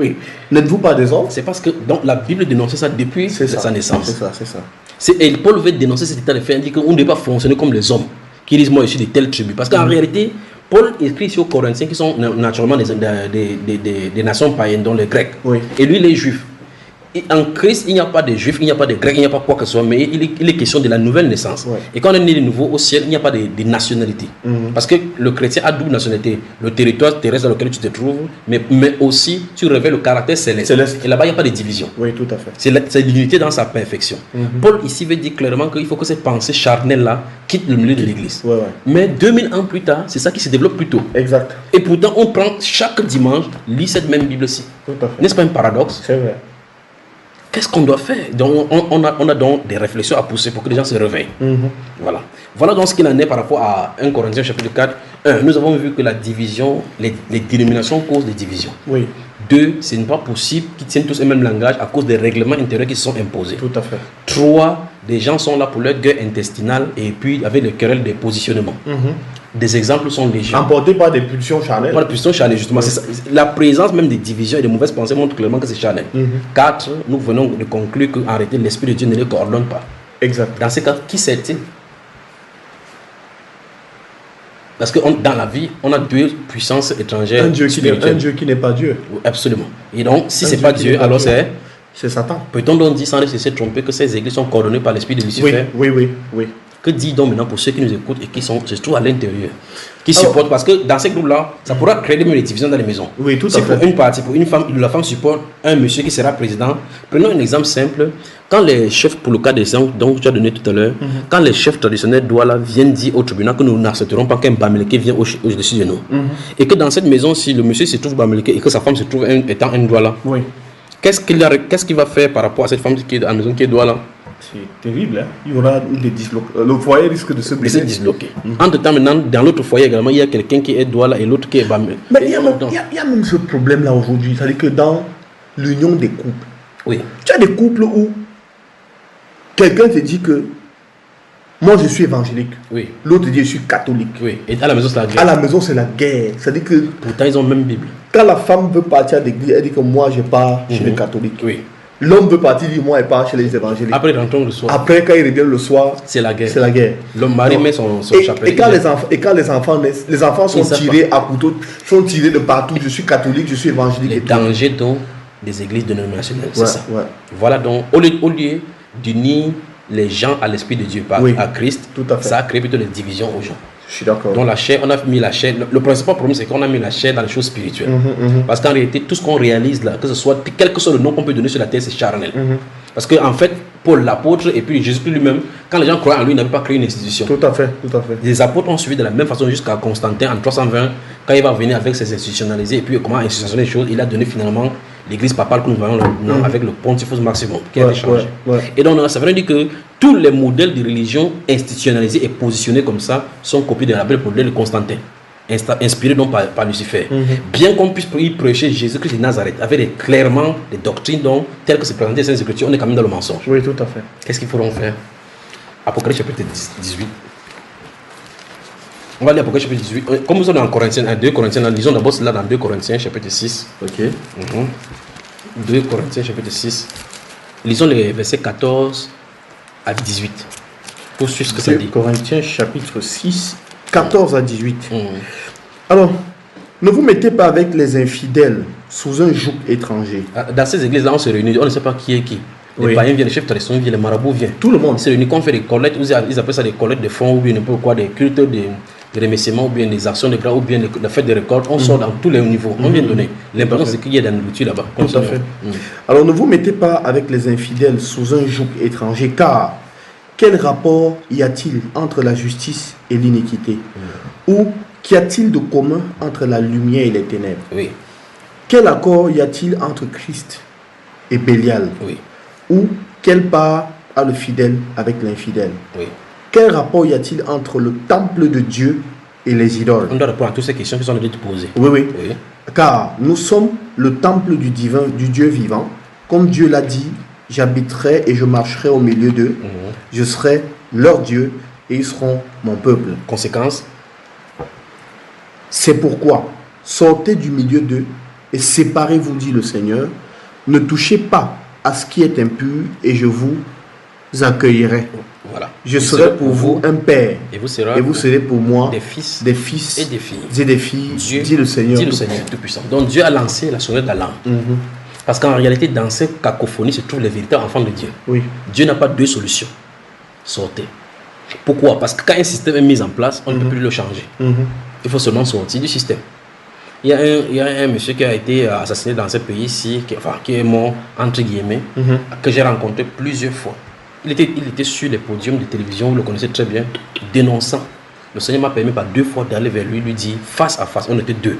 S3: N'êtes-vous pas des hommes?
S2: C'est parce que donc, la Bible dénonçait ça depuis sa naissance.
S3: C'est ça.
S2: Et Paul veut dénoncer cet état de fait, il dit qu'on ne doit pas fonctionner comme les hommes qui disent moi je suis de telle tribu. Parce qu'en réalité, Paul écrit ici aux Corinthiens qui sont naturellement des nations païennes, dont les Grecs. Et lui, les Juifs. Et en Christ, il n'y a pas de Juifs, il n'y a pas de Grecs, il n'y a pas quoi que ce soit, mais il est question de la nouvelle naissance. Et quand on est né de nouveau au ciel, il n'y a pas de nationalité. Parce que le chrétien a double nationalité. Le territoire terrestre dans lequel tu te trouves, mais aussi tu révèles le caractère céleste. Et là-bas, il n'y a pas de division.
S3: Oui, tout à fait.
S2: C'est l'unité dans sa perfection. Paul ici veut dire clairement qu'il faut que cette pensée charnelle-là quitte le milieu de l'église. Mais 2000 ans plus tard, c'est ça qui se développe plus tôt.
S3: Exact.
S2: Et pourtant, on prend chaque dimanche, lit cette même Bible-ci. N'est-ce pas un paradoxe?
S3: C'est vrai.
S2: Qu'est-ce qu'on doit faire? Donc, on a donc des réflexions à pousser pour que les gens se réveillent. Voilà donc ce qu'il en est par rapport à 1 Corinthiens chapitre 4. 1. Nous avons vu que la division, les dénominations causent des divisions. 2. Ce n'est pas possible qu'ils tiennent tous le même langage à cause des règlements intérieurs qui se sont imposés.
S3: Tout à fait. 3.
S2: Des gens sont là pour leur guerre intestinale et puis avec les querelles des positionnements. Des exemples sont légion.
S3: Emportés par des pulsions charnelles.
S2: Par des pulsions charnelles, justement. Ça. La présence même des divisions et des mauvaises pensées montre clairement que c'est charnel. 4. Nous venons de conclure qu'en réalité, l'Esprit de Dieu ne les coordonne pas.
S3: Exact.
S2: Dans ces cas, qui sert-il? Parce que dans la vie, on a 2 puissances étrangères.
S3: Un Dieu qui n'est pas Dieu.
S2: Absolument. Et donc, si ce n'est pas Dieu, alors
S3: c'est Satan.
S2: Peut-on donc dire sans laisser tromper que ces églises sont coordonnées par l'esprit de Lucifer?
S3: Oui.
S2: Que dit donc maintenant pour ceux qui nous écoutent et qui se trouvent à l'intérieur, qui supportent? Parce que dans ces groupes-là, ça pourra créer des divisions dans les maisons.
S3: Oui, tout à fait.
S2: Pour une partie, pour une femme, la femme supporte un monsieur qui sera président. Prenons un exemple simple. Quand les chefs, pour le cas des gens dont tu as donné tout à l'heure, quand les chefs traditionnels Douala viennent dire au tribunal que nous n'accepterons pas qu'un Bamileke vienne au-dessus de nous, et que dans cette maison, si le monsieur se trouve Bamileke et que sa femme se trouve étant un Douala, qu'est-ce qu'il va faire par rapport à cette femme qui est à la maison qui est Douala?
S3: C'est terrible, hein? Il y aura des dislocations. Le foyer risque de se briser.
S2: Entre-temps, maintenant, dans l'autre foyer également, il y a quelqu'un qui est Douala et l'autre qui est Bamileke.
S3: Mais il y a même ce problème-là aujourd'hui. C'est-à-dire que dans l'union des couples, tu as des couples où quelqu'un te dit que moi je suis évangélique.
S2: Oui.
S3: L'autre dit je suis catholique.
S2: Oui. Et à la maison, c'est la guerre.
S3: À la maison, c'est la guerre. C'est-à-dire que
S2: Pourtant, ils ont même Bible.
S3: quand la femme veut partir à l'église, elle dit que moi je pars chez les catholiques.
S2: Oui.
S3: L'homme veut partir, il dit moi je pars chez les évangéliques.
S2: Après, il rentre le soir.
S3: Après, quand il revient le soir,
S2: C'est la guerre.
S3: c'est la guerre.
S2: L'homme mari
S3: Non.
S2: met son chapelet.
S3: Et quand les enfants naissent, les enfants sont
S2: Ils savent
S3: tirés à couteau, sont tirés de partout. Je suis catholique, je suis évangélique.
S2: Les
S3: et tout.
S2: dangers donc des églises dénominationnelles, c'est
S3: Ouais,
S2: ça.
S3: ouais.
S2: Voilà donc, au lieu d'unir les gens à l'esprit de Dieu,
S3: Oui,
S2: à Christ,
S3: tout à fait.
S2: ça a créé plutôt des divisions aux gens.
S3: Je suis d'accord.
S2: Dans la chair, on a mis la chair. Le principal problème, c'est qu'on a mis la chair dans les choses spirituelles. Parce qu'en réalité, tout ce qu'on réalise là, que ce soit, quel que soit le nom qu'on peut donner sur la terre, c'est charnel. Parce qu'en fait, Paul l'apôtre et puis Jésus lui-même, quand les gens croyaient en lui, ils n'avaient pas créé une institution.
S3: Tout à fait, tout à fait.
S2: Les apôtres ont suivi de la même façon jusqu'à Constantin en 320, quand il va venir avec ses institutionnalisés et puis comment institutionnaliser les choses, il a donné finalement l'église papale que nous voyons maintenant avec le pontifex maximum qui a été changé. Et donc ça veut dire que tous les modèles de religion institutionnalisés et positionnés comme ça sont copiés de la belle modèle de Constantin, inspiré donc par Lucifer. Bien qu'on puisse y prêcher Jésus-Christ de Nazareth avec clairement des doctrines donc, telles que c'est présenté dans les Écritures, on est quand même dans le mensonge.
S3: Oui, tout à fait.
S2: Qu'est-ce qu'il faudra faire? Apocalypse chapitre 18. On va lire Apocalypse chapitre 18. Comme nous sommes dans Corinthiens, 2 Corinthiens, lisons d'abord cela dans 2 Corinthiens chapitre 6.
S3: Ok.
S2: 2 Corinthiens chapitre 6. Lisons les versets 14 à 18. Pour suivre ce que ça dit.
S3: Corinthiens chapitre 6, 14 à 18. Alors, ne vous mettez pas avec les infidèles sous un joug étranger.
S2: Dans ces églises-là, on se réunit, on ne sait pas qui est qui. Les païens viennent, les chefs traditionnels viennent, les marabouts viennent.
S3: Tout le monde.
S2: Ils se réunissent, on fait des collectes, ils appellent ça des collectes de fonds, ou bien n'importe quoi, des cultes, des remerciements, ou bien des actions de grâce, ou bien la fête des récoltes. On sort dans tous les niveaux. On vient donner. L'important, c'est qu'il y ait de la nourriture là-bas.
S3: Tout à fait. Alors, ne vous mettez pas avec les infidèles sous un joug étranger, car quel rapport y a-t-il entre la justice et l'iniquité? Ou qu'y a-t-il de commun entre la lumière et les ténèbres?
S2: Oui.
S3: Quel accord y a-t-il entre Christ et Bélial?
S2: Oui.
S3: Ou quelle part a le fidèle avec l'infidèle?
S2: Oui.
S3: Quel rapport y a-t-il entre le temple de Dieu et les idoles?
S2: On doit répondre à toutes ces questions qui sont déjà posées.
S3: Oui. Car nous sommes le temple du divin, du Dieu vivant. Comme Dieu l'a dit, j'habiterai et je marcherai au milieu d'eux. Je serai leur Dieu et ils seront mon peuple.
S2: Conséquence?
S3: C'est pourquoi sortez du milieu d'eux et séparez-vous, dit le Seigneur. Ne touchez pas à ce qui est impur et je vous accueillerai.
S2: Voilà.
S3: Je serai pour vous un père
S2: et vous serez
S3: pour moi
S2: des fils
S3: et des filles,
S2: Dieu,
S3: dit le Seigneur
S2: Tout-Puissant. Donc Dieu a lancé la sonnette d'alarme. Parce qu'en réalité, dans cette cacophonie se trouvent les véritables enfants de Dieu.
S3: Oui.
S2: Dieu n'a pas deux solutions. Sortez. Pourquoi? Parce que quand un système est mis en place, on ne peut plus le changer. Il faut seulement sortir du système. Il y a un monsieur qui a été assassiné dans ce pays-ci, qui est mort, entre guillemets, que j'ai rencontré plusieurs fois. Il était sur les podiums de télévision, vous le connaissez très bien, dénonçant. Le Seigneur m'a permis par 2 fois d'aller vers lui dire face à face, on était 2.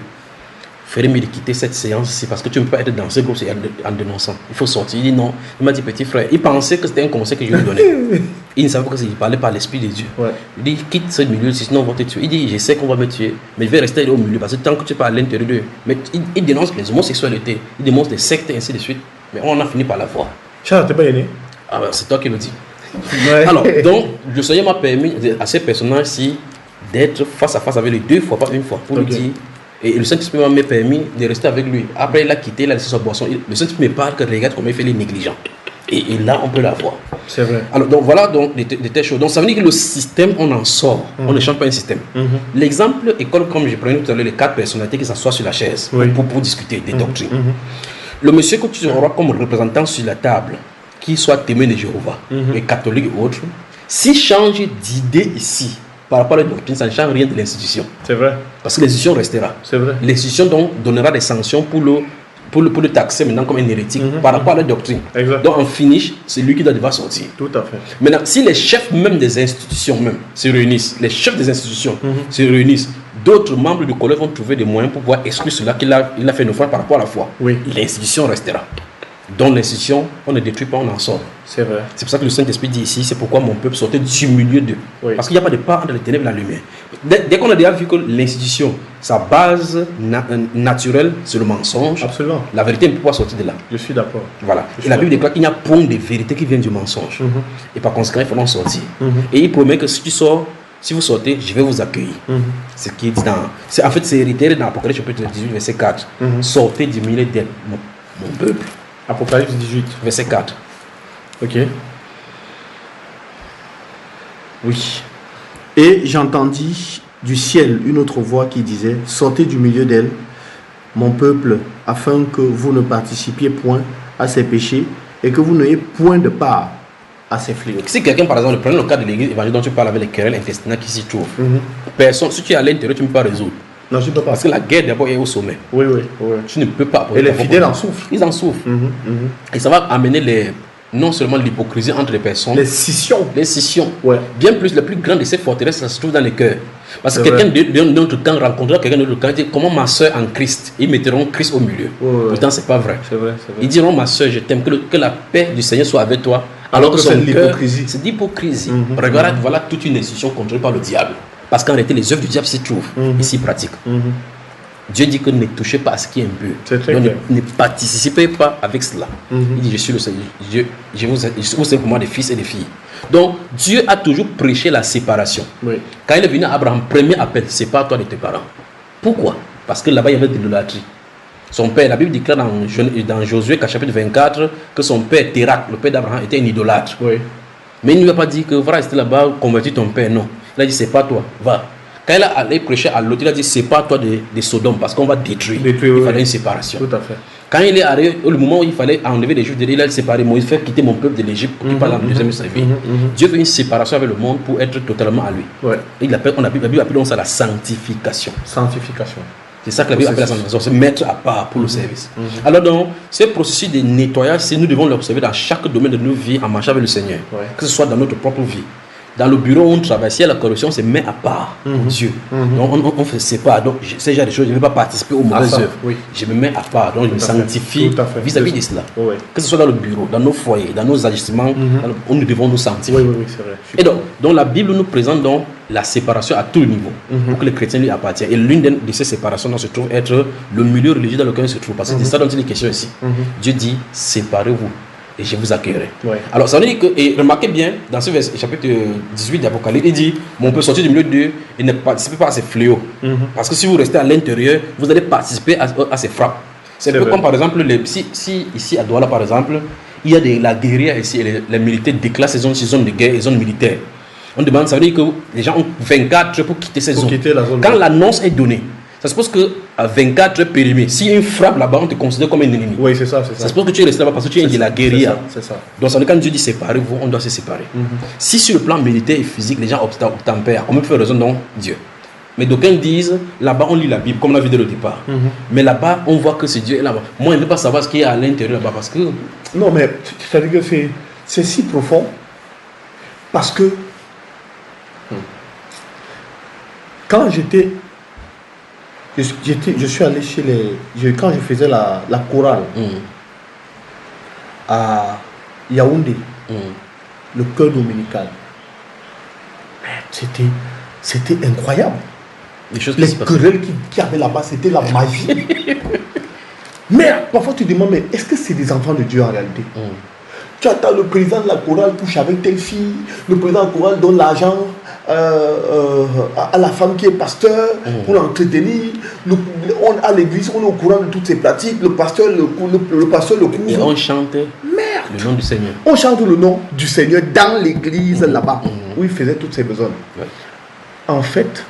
S2: Ferait mieux de quitter cette séance-ci parce que tu ne peux pas être dans ce groupe en dénonçant. Il faut sortir. Il dit non. Il m'a dit petit frère. Il pensait que c'était un conseil que je lui donnais. Il ne savait pas qu'il parlait par l'Esprit de Dieu. Il dit quitte ce milieu, sinon on va te tuer. Il dit je sais qu'on va me tuer, mais je vais rester au milieu parce que tant que tu parles à l'intérieur d'eux. Mais il dénonce les homosexualités, il dénonce les sectes et ainsi de suite. Mais on a fini par la voir.
S3: Charles, t'es pas aidé?
S2: Ah ben, c'est toi qui le dis. Alors, donc, le Seigneur m'a permis à ces personnages-ci d'être face à face avec lui 2 fois, pas 1 fois, pour lui dire. Et le Saint-Esprit m'a permis de rester avec lui. Après, il a quitté, il a laissé sa boisson. Le Saint-Esprit me parle que regarde comment il fait les négligents. Et là, on peut la voir.
S3: C'est vrai.
S2: Alors, donc voilà donc, des telles choses. Donc, ça veut dire que le système, on en sort. On ne change pas un système. L'exemple école, comme je prenais tout à l'heure, les 4 personnalités qui s'assoient sur la chaise pour discuter des doctrines. Le monsieur que tu auras comme représentant sur la table, qu'il soit témoin de Jéhovah, et catholique et autres, s'il change d'idée ici, par rapport à la doctrine, ça ne change rien de l'institution.
S3: C'est vrai.
S2: Parce que l'institution restera.
S3: C'est vrai.
S2: L'institution donc donnera des sanctions pour le taxer maintenant comme un hérétique par rapport à la doctrine.
S3: Exact.
S2: Donc en finish, c'est lui qui doit devoir sortir.
S3: Tout à fait.
S2: Maintenant, si les chefs même des institutions même se réunissent, les chefs des institutions se réunissent, d'autres membres du collège vont trouver des moyens pour pouvoir exclure cela qu'il a fait naufrage par rapport à la foi.
S3: Oui.
S2: L'institution restera. Dans l'institution, on ne détruit pas, on en sort.
S3: C'est vrai.
S2: C'est pour ça que le Saint-Esprit dit ici, c'est pourquoi mon peuple sortait du milieu d'eux.
S3: Oui.
S2: Parce qu'il n'y a pas de part entre les ténèbres et la lumière. dès qu'on a déjà vu que l'institution, sa base naturelle, c'est le mensonge.
S3: Absolument.
S2: La vérité ne peut pas sortir de là.
S3: Je suis d'accord.
S2: Voilà. Et la Bible déclare qu'il n'y a point de vérité qui vient du mensonge. Et par conséquent, il faut en sortir. Et il promet que si tu sors, si vous sortez, je vais vous accueillir. Ce qui est dit dans... En fait, c'est réitéré dans Apocalypse chapitre 18, verset 4. Sortez du milieu d'elle, mon peuple.
S3: Apocalypse 18.
S2: Verset 4.
S3: Ok. Oui. Et j'entendis du ciel une autre voix qui disait, sortez du milieu d'elle, mon peuple, afin que vous ne participiez point à ses péchés et que vous n'ayez point de part à ses fléaux.
S2: Si quelqu'un, par exemple, prenez le cas de l'église évangélique dont tu parles avec les querelles intestinales qui s'y trouvent, personne, si tu es à l'intérieur, tu ne peux pas résoudre.
S3: Non, je ne peux pas.
S2: Parce que la guerre d'abord est au sommet.
S3: Oui, oui, oui.
S2: Tu ne peux pas.
S3: Et les fidèles en souffrent.
S2: Ils en souffrent. Et ça va amener non seulement l'hypocrisie entre les personnes,
S3: les scissions.
S2: Les scissions.
S3: Ouais.
S2: Bien plus, la plus grande de ces forteresses, ça se trouve dans les cœurs. Parce que quelqu'un de notre camp rencontrera quelqu'un de notre camp et dit, comment ma soeur en Christ? Ils mettront Christ au milieu. Pourtant, c'est pas vrai.
S3: C'est vrai, c'est vrai.
S2: Ils diront, ma soeur, je t'aime, que la paix du Seigneur soit avec toi. Alors que
S3: c'est
S2: son cœur,
S3: l'hypocrisie.
S2: c'est l'hypocrisie. Regarde, voilà toute une institution contrôlée par le diable. Parce qu'en réalité, les œuvres du diable s'y trouvent, ils s'y pratiquent. Dieu dit que ne touchez pas à ce qui est impur. Donc ne participez pas avec cela. Il dit, je suis le Seigneur. Vous êtes pour moi des fils et des filles. Donc Dieu a toujours prêché la séparation.
S3: Oui.
S2: Quand il est venu à Abraham, premier appel, sépare-toi de tes parents. Pourquoi? Parce que là-bas il y avait de l'idolâtrie. Son père, la Bible déclare dans Josué chapitre 24 que son père Térak, le père d'Abraham, était un idolâtre.
S3: Oui.
S2: Mais il ne lui a pas dit que va rester là-bas, convertir ton père. Non. Il a dit, sépare-toi, va. Quand il a allé prêcher à l'autre, il a dit, sépare-toi de Sodome parce qu'on va détruire. Il fallait une séparation.
S3: Tout à fait.
S2: Quand il est arrivé, au moment où il fallait enlever les Juifs de l'île, il a séparé Moïse, fait quitter mon peuple de l'Égypte pour qu'il parle en deuxième service. Dieu veut une séparation avec le monde pour être totalement à lui.
S3: Ouais.
S2: Et la Bible appelle ça la sanctification.
S3: Sanctification.
S2: C'est ça que la Bible appelle la sanctification, c'est mettre à part pour le service. Alors donc, ce processus de nettoyage, nous devons l'observer dans chaque domaine de nos vies en marchant avec le Seigneur. Ouais. Que ce soit dans notre propre vie. Dans le bureau où on travaille, si il y a la corruption, c'est met à part pour Dieu. Donc on fait sépare. Donc ces genre de choses, je ne vais pas participer aux mauvaises œuvres. Oui. Je me mets à part. Donc je me sanctifie vis-à-vis de cela. Oui. Que ce soit dans le bureau, dans nos foyers, dans nos agissements, nous devons nous sanctifier.
S3: Oui, c'est vrai.
S2: Et donc la Bible nous présente donc la séparation à tous les niveaux pour que les chrétiens lui appartiennent. Et l'une de ces séparations se trouve être le milieu religieux dans lequel il se trouve. Parce que c'est ça dont il est question ici. Dieu dit, séparez-vous. Et je vous accueillerai. Ouais. Alors, ça veut dire que, et remarquez bien, dans ce verset, chapitre 18 d'Apocalypse, il dit, on peut sortir du milieu d'eux et ne participer pas à ces fléaux. Parce que si vous restez à l'intérieur, vous allez participer à ces frappes. C'est un peu comme par exemple, si ici à Douala par exemple, il y a la guérilla ici, et les militaires déclarent ces zones de guerre et zones militaires. On demande, ça veut dire que les gens ont 24 heures pour quitter ces zones. Quand l'annonce est donnée, ça suppose qu'à 24 heures périmées, s'il y a une frappe là-bas, on te considère comme un ennemi.
S3: Oui, c'est ça.
S2: Ça suppose que tu es resté là-bas parce que tu es de la guérilla.
S3: C'est ça.
S2: Donc, quand Dieu dit séparez-vous, on doit se séparer. Si sur le plan militaire et physique, les gens obtempèrent, on peut faire raison dans Dieu. Mais d'aucuns disent, là-bas, on lit la Bible, comme on l'a vu dès le départ. Mais là-bas, on voit que c'est Dieu est là-bas. Moi, je ne veux pas savoir ce qu'il y a à l'intérieur là-bas parce que...
S3: Non, mais c'est-à-dire que c'est si profond parce que quand je suis allé chez quand je faisais la chorale à Yaoundé, le chœur dominical, c'était incroyable. Les querelles qu'il y avait là-bas, c'était la magie. Mais parfois tu te demandes, mais est-ce que c'est des enfants de Dieu en réalité? Tu attends le président de la chorale couche avec telle fille, le président de la chorale donne l'argent à la femme qui est pasteur pour l'entretenir. À l'église, on est au courant de toutes ces pratiques. Le pasteur le couvre.
S2: Et on chante le nom du Seigneur.
S3: On chante le nom du Seigneur dans l'église là-bas où il faisait toutes ses besoins. En fait,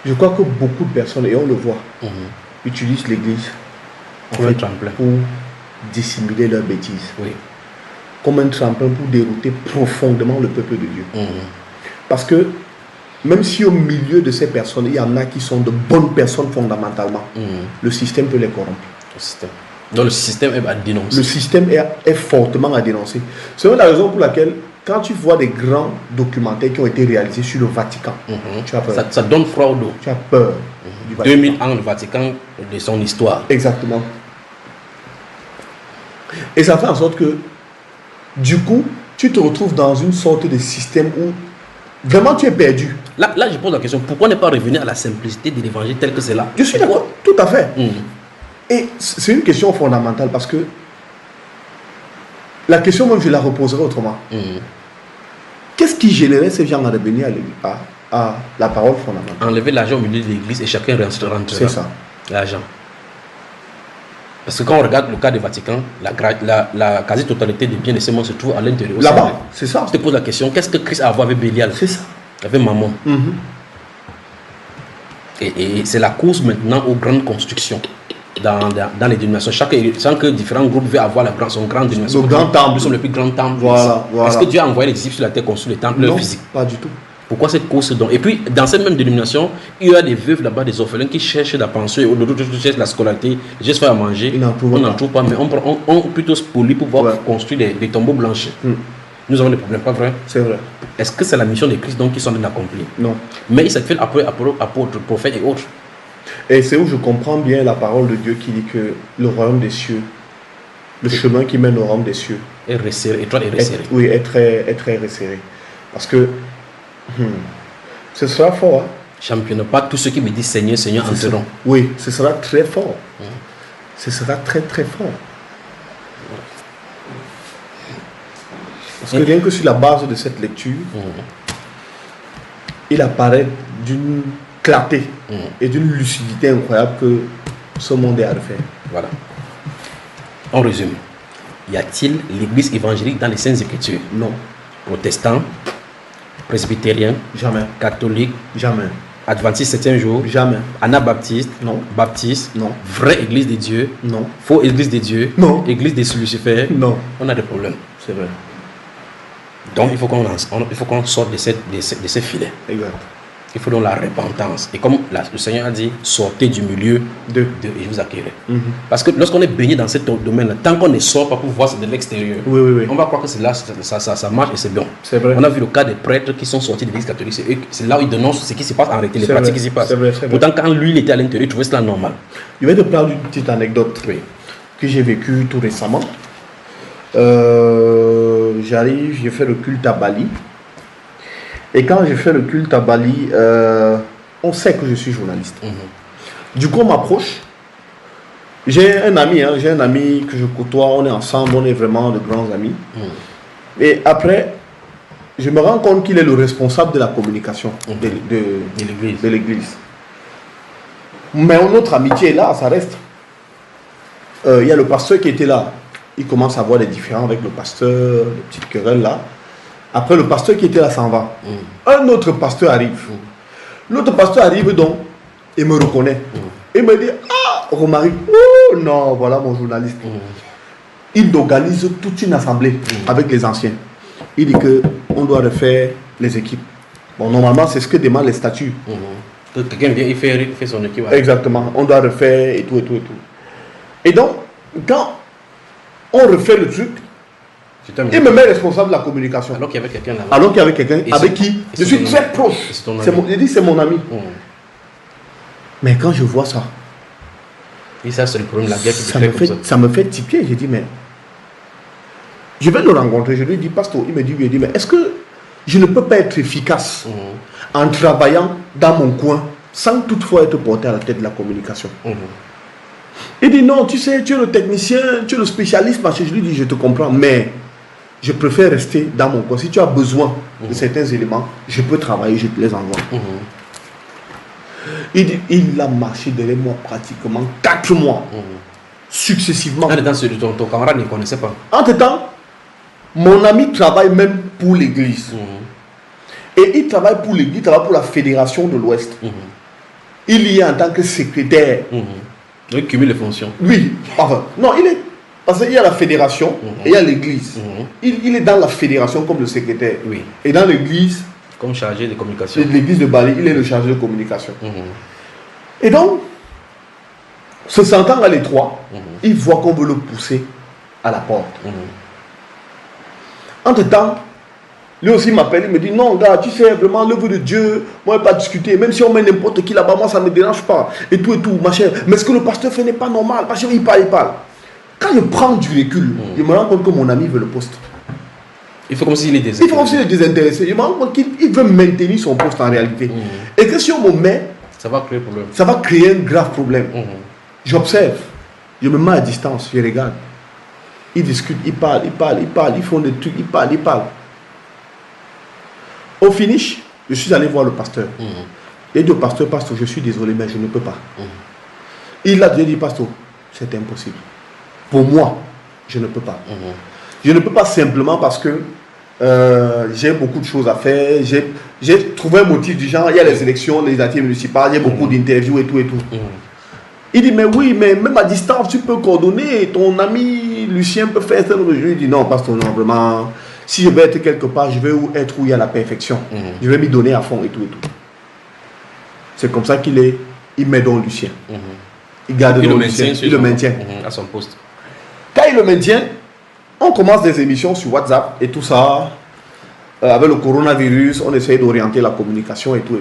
S3: je crois que beaucoup de personnes, et on le voit, utilisent l'église pour dissimuler leurs bêtises. Oui. Comme un tremplin pour dérouter profondément le peuple de Dieu. Parce que même si au milieu de ces personnes, il y en a qui sont de bonnes personnes fondamentalement, le système peut les corrompre.
S2: Donc le système est à dénoncer.
S3: Le système est fortement à dénoncer. C'est la raison pour laquelle, quand tu vois des grands documentaires qui ont été réalisés sur le Vatican, tu as peur.
S2: Ça donne froid au dos.
S3: Tu as peur.
S2: 2000 ans le Vatican de son histoire.
S3: Exactement. Et ça fait en sorte que, du coup, tu te retrouves dans une sorte de système où vraiment tu es perdu.
S2: Là, je pose la question, pourquoi ne pas revenir à la simplicité de l'évangile tel que c'est là?
S3: Je suis d'accord, tout à fait. Et c'est une question fondamentale parce que la question, même je la reposerai autrement. Qu'est-ce qui gênerait ces gens à revenir à la parole fondamentale?
S2: Enlever l'argent au milieu de l'église et chacun rentrera.
S3: C'est ça.
S2: L'argent. Parce que quand on regarde le cas du Vatican, la quasi-totalité des biens de ces mondes se trouve à l'intérieur.
S3: Là-bas, c'est ça.
S2: Je te pose la question, qu'est-ce que Christ a à voir avec Bélial?
S3: C'est ça.
S2: Avec Mammon. Et c'est la course maintenant aux grandes constructions dans les dénominations. Sans que différents groupes veulent avoir son grand dénomination.
S3: Le grand temple.
S2: Nous sommes le plus grand temple.
S3: Voilà.
S2: Est-ce que Dieu a envoyé les disciples sur la terre construire les temples physiques?
S3: Pas du tout.
S2: Pourquoi cette course donc? Et puis, dans cette même dénomination, il y a des veuves là-bas, des orphelins qui cherchent la pension, d'autres cherchent la scolarité, les gens se font à manger. On n'en trouve pas, mais on plutôt spolie pour pouvoir construire des tombeaux blanchis. Nous avons des problèmes, pas vrai?
S3: C'est vrai.
S2: Est-ce que c'est la mission de Christ donc qui sont d'accomplir?
S3: Non.
S2: Mais il s'est fait après apôtres, prophètes et autres.
S3: Et c'est où je comprends bien la parole de Dieu qui dit que le royaume des cieux, le chemin qui mène au royaume des cieux,
S2: est resserré, étroit et resserré.
S3: Oui, est très resserré. Parce que ce sera fort.
S2: Championne, pas tous ceux qui me disent Seigneur, Seigneur entreront.
S3: Oui, ce sera très fort. Ce sera très fort. Parce que rien que sur la base de cette lecture, il apparaît d'une clarté et d'une lucidité incroyable que ce monde est à refaire.
S2: Voilà. On résume. Y a-t-il l'église évangélique dans les Saintes Écritures?
S3: Non.
S2: Protestants, presbytériens,
S3: jamais.
S2: Catholiques,
S3: jamais.
S2: Adventistes 7e jour,
S3: jamais.
S2: Anabaptistes,
S3: non.
S2: Baptistes,
S3: non.
S2: Vraie église de Dieu,
S3: non.
S2: Faux église de Dieu,
S3: non.
S2: Église de Lucifer,
S3: non.
S2: On a des problèmes.
S3: C'est vrai.
S2: Donc il faut qu'on sorte de ces filets.
S3: Exact.
S2: Il faut donc la repentance. Et comme le Seigneur a dit, sortez du milieu et je vous accueillerai. Parce que lorsqu'on est baigné dans ce domaine-là, tant qu'on ne sort pas pour voir de l'extérieur, on va croire que c'est là, ça marche et c'est bon.
S3: C'est vrai.
S2: On a vu le cas des prêtres qui sont sortis de l'église catholique. C'est là où ils dénoncent ce qui se passe en réalité, les pratiques qui s'y passent. Pourtant, quand lui, il était à l'intérieur, il trouvait cela normal.
S3: Je vais te parler d'une petite anecdote que j'ai vécue tout récemment. J'arrive, j'ai fait le culte à Bali. Et quand j'ai fait le culte à Bali, on sait que je suis journaliste. Du coup, on m'approche. J'ai un ami que je côtoie, on est ensemble, on est vraiment de grands amis. Et après, je me rends compte qu'il est le responsable de la communication de l'église. Mais notre amitié est là, ça reste. Il y a le pasteur qui était là. Il commence à avoir des différends avec le pasteur, des petites querelles là. Après, le pasteur qui était là s'en va. Un autre pasteur arrive. L'autre pasteur arrive donc et me reconnaît. Et me dit, ah, Romary, oh non, voilà mon journaliste. Il organise toute une assemblée avec les anciens. Il dit qu'on doit refaire les équipes. Bon, normalement, c'est ce que demandent les statuts.
S2: Quelqu'un vient, il fait son équipe.
S3: Exactement. On doit refaire et tout. Et donc, quand on refait le truc, il me met responsable de la communication.
S2: Alors qu'il y avait quelqu'un là-bas.
S3: Alors qu'il y avait quelqu'un avec qui je suis très proche. Je dis c'est mon ami. Mais quand je vois ça,
S2: et ça c'est le problème de la guerre qui
S3: ça me fait tiquer. J'ai dit mais je vais le rencontrer. Je lui dis pasteur, il me dit mais est-ce que je ne peux pas être efficace en travaillant dans mon coin sans toutefois être porté à la tête de la communication? Il dit non, tu sais, tu es le technicien, tu es le spécialiste. Parce que je lui dis je te comprends, mais je préfère rester dans mon coin. Si tu as besoin de certains éléments, je peux travailler, je te les envoie. Il dit, il a marché derrière moi pratiquement 4 mois, successivement.
S2: Ton camarade ne connaissait pas.
S3: Entre-temps, mon ami travaille même pour l'église. Et il travaille pour l'église, il travaille pour la Fédération de l'Ouest. Il y est en tant que secrétaire.
S2: Il cumule les fonctions.
S3: Oui, enfin, non, il est... Parce qu'il y a la fédération et il y a l'église. Il est dans la fédération comme le secrétaire.
S2: Oui.
S3: Et dans l'église...
S2: Comme chargé de communication.
S3: L'église de Bali, il est le chargé de communication. Et donc, se sentant à l'étroit, il voit qu'on veut le pousser à la porte. Entre-temps, lui aussi m'appelle, il me dit, non, gars, tu sais, vraiment, l'œuvre de Dieu, moi, je ne vais pas discuter. Même si on met n'importe qui là-bas, moi, ça ne me dérange pas. Et tout, machin. Mais ce que le pasteur fait n'est pas normal. Parce qu'il parle. Quand je prends du recul, je me rends compte que mon ami veut le poste.
S2: Il faut comme s'il est désintéressé.
S3: Il faut comme s'il est désintéressé. Je me rends compte qu'il veut maintenir son poste en réalité. Et que si on me met,
S2: ça va créer problème.
S3: Ça va créer un grave problème. J'observe, je me mets à distance, je regarde. Ils discutent, ils parlent, ils font des trucs, ils parlent. Au finish, je suis allé voir le pasteur. Il a dit au pasteur, je suis désolé, mais je ne peux pas. Il a dit, pasteur, c'est impossible. Pour moi, je ne peux pas. Je ne peux pas simplement parce que j'ai beaucoup de choses à faire. J'ai trouvé un motif du genre, il y a les élections législatives municipales, j'ai beaucoup d'interviews et tout. Il dit, mais oui, mais même à distance, tu peux coordonner. Ton ami Lucien peut faire ça. Je lui dis, non, pasteur, non, vraiment. Si je vais être quelque part, je vais être où il y a la perfection. Je vais m'y donner à fond et tout. C'est comme ça qu'il met donc Lucien. Il garde donc Lucien. Il le maintient.
S2: À son poste.
S3: Quand il le maintient, on commence des émissions sur WhatsApp et tout ça. Avec le coronavirus, on essaye d'orienter la communication et tout.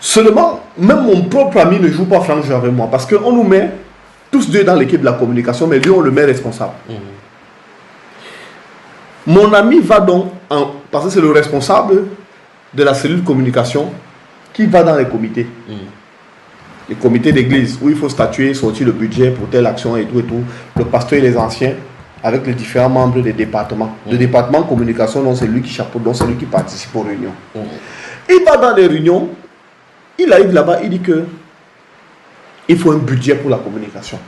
S3: Seulement, même mon propre ami ne joue pas franc jeu avec moi. Parce qu'on nous met tous deux dans l'équipe de la communication, mais lui, on le met responsable. Mon ami va donc, parce que c'est le responsable de la cellule de communication, qui va dans les comités. Les comités d'église, où il faut statuer, sortir le budget pour telle action et tout. Le pasteur et les anciens, avec les différents membres des départements. Le département de communication, donc c'est lui qui chapeaute, donc c'est lui qui participe aux réunions. Il va dans les réunions, il arrive là-bas, il dit que il faut un budget pour la communication.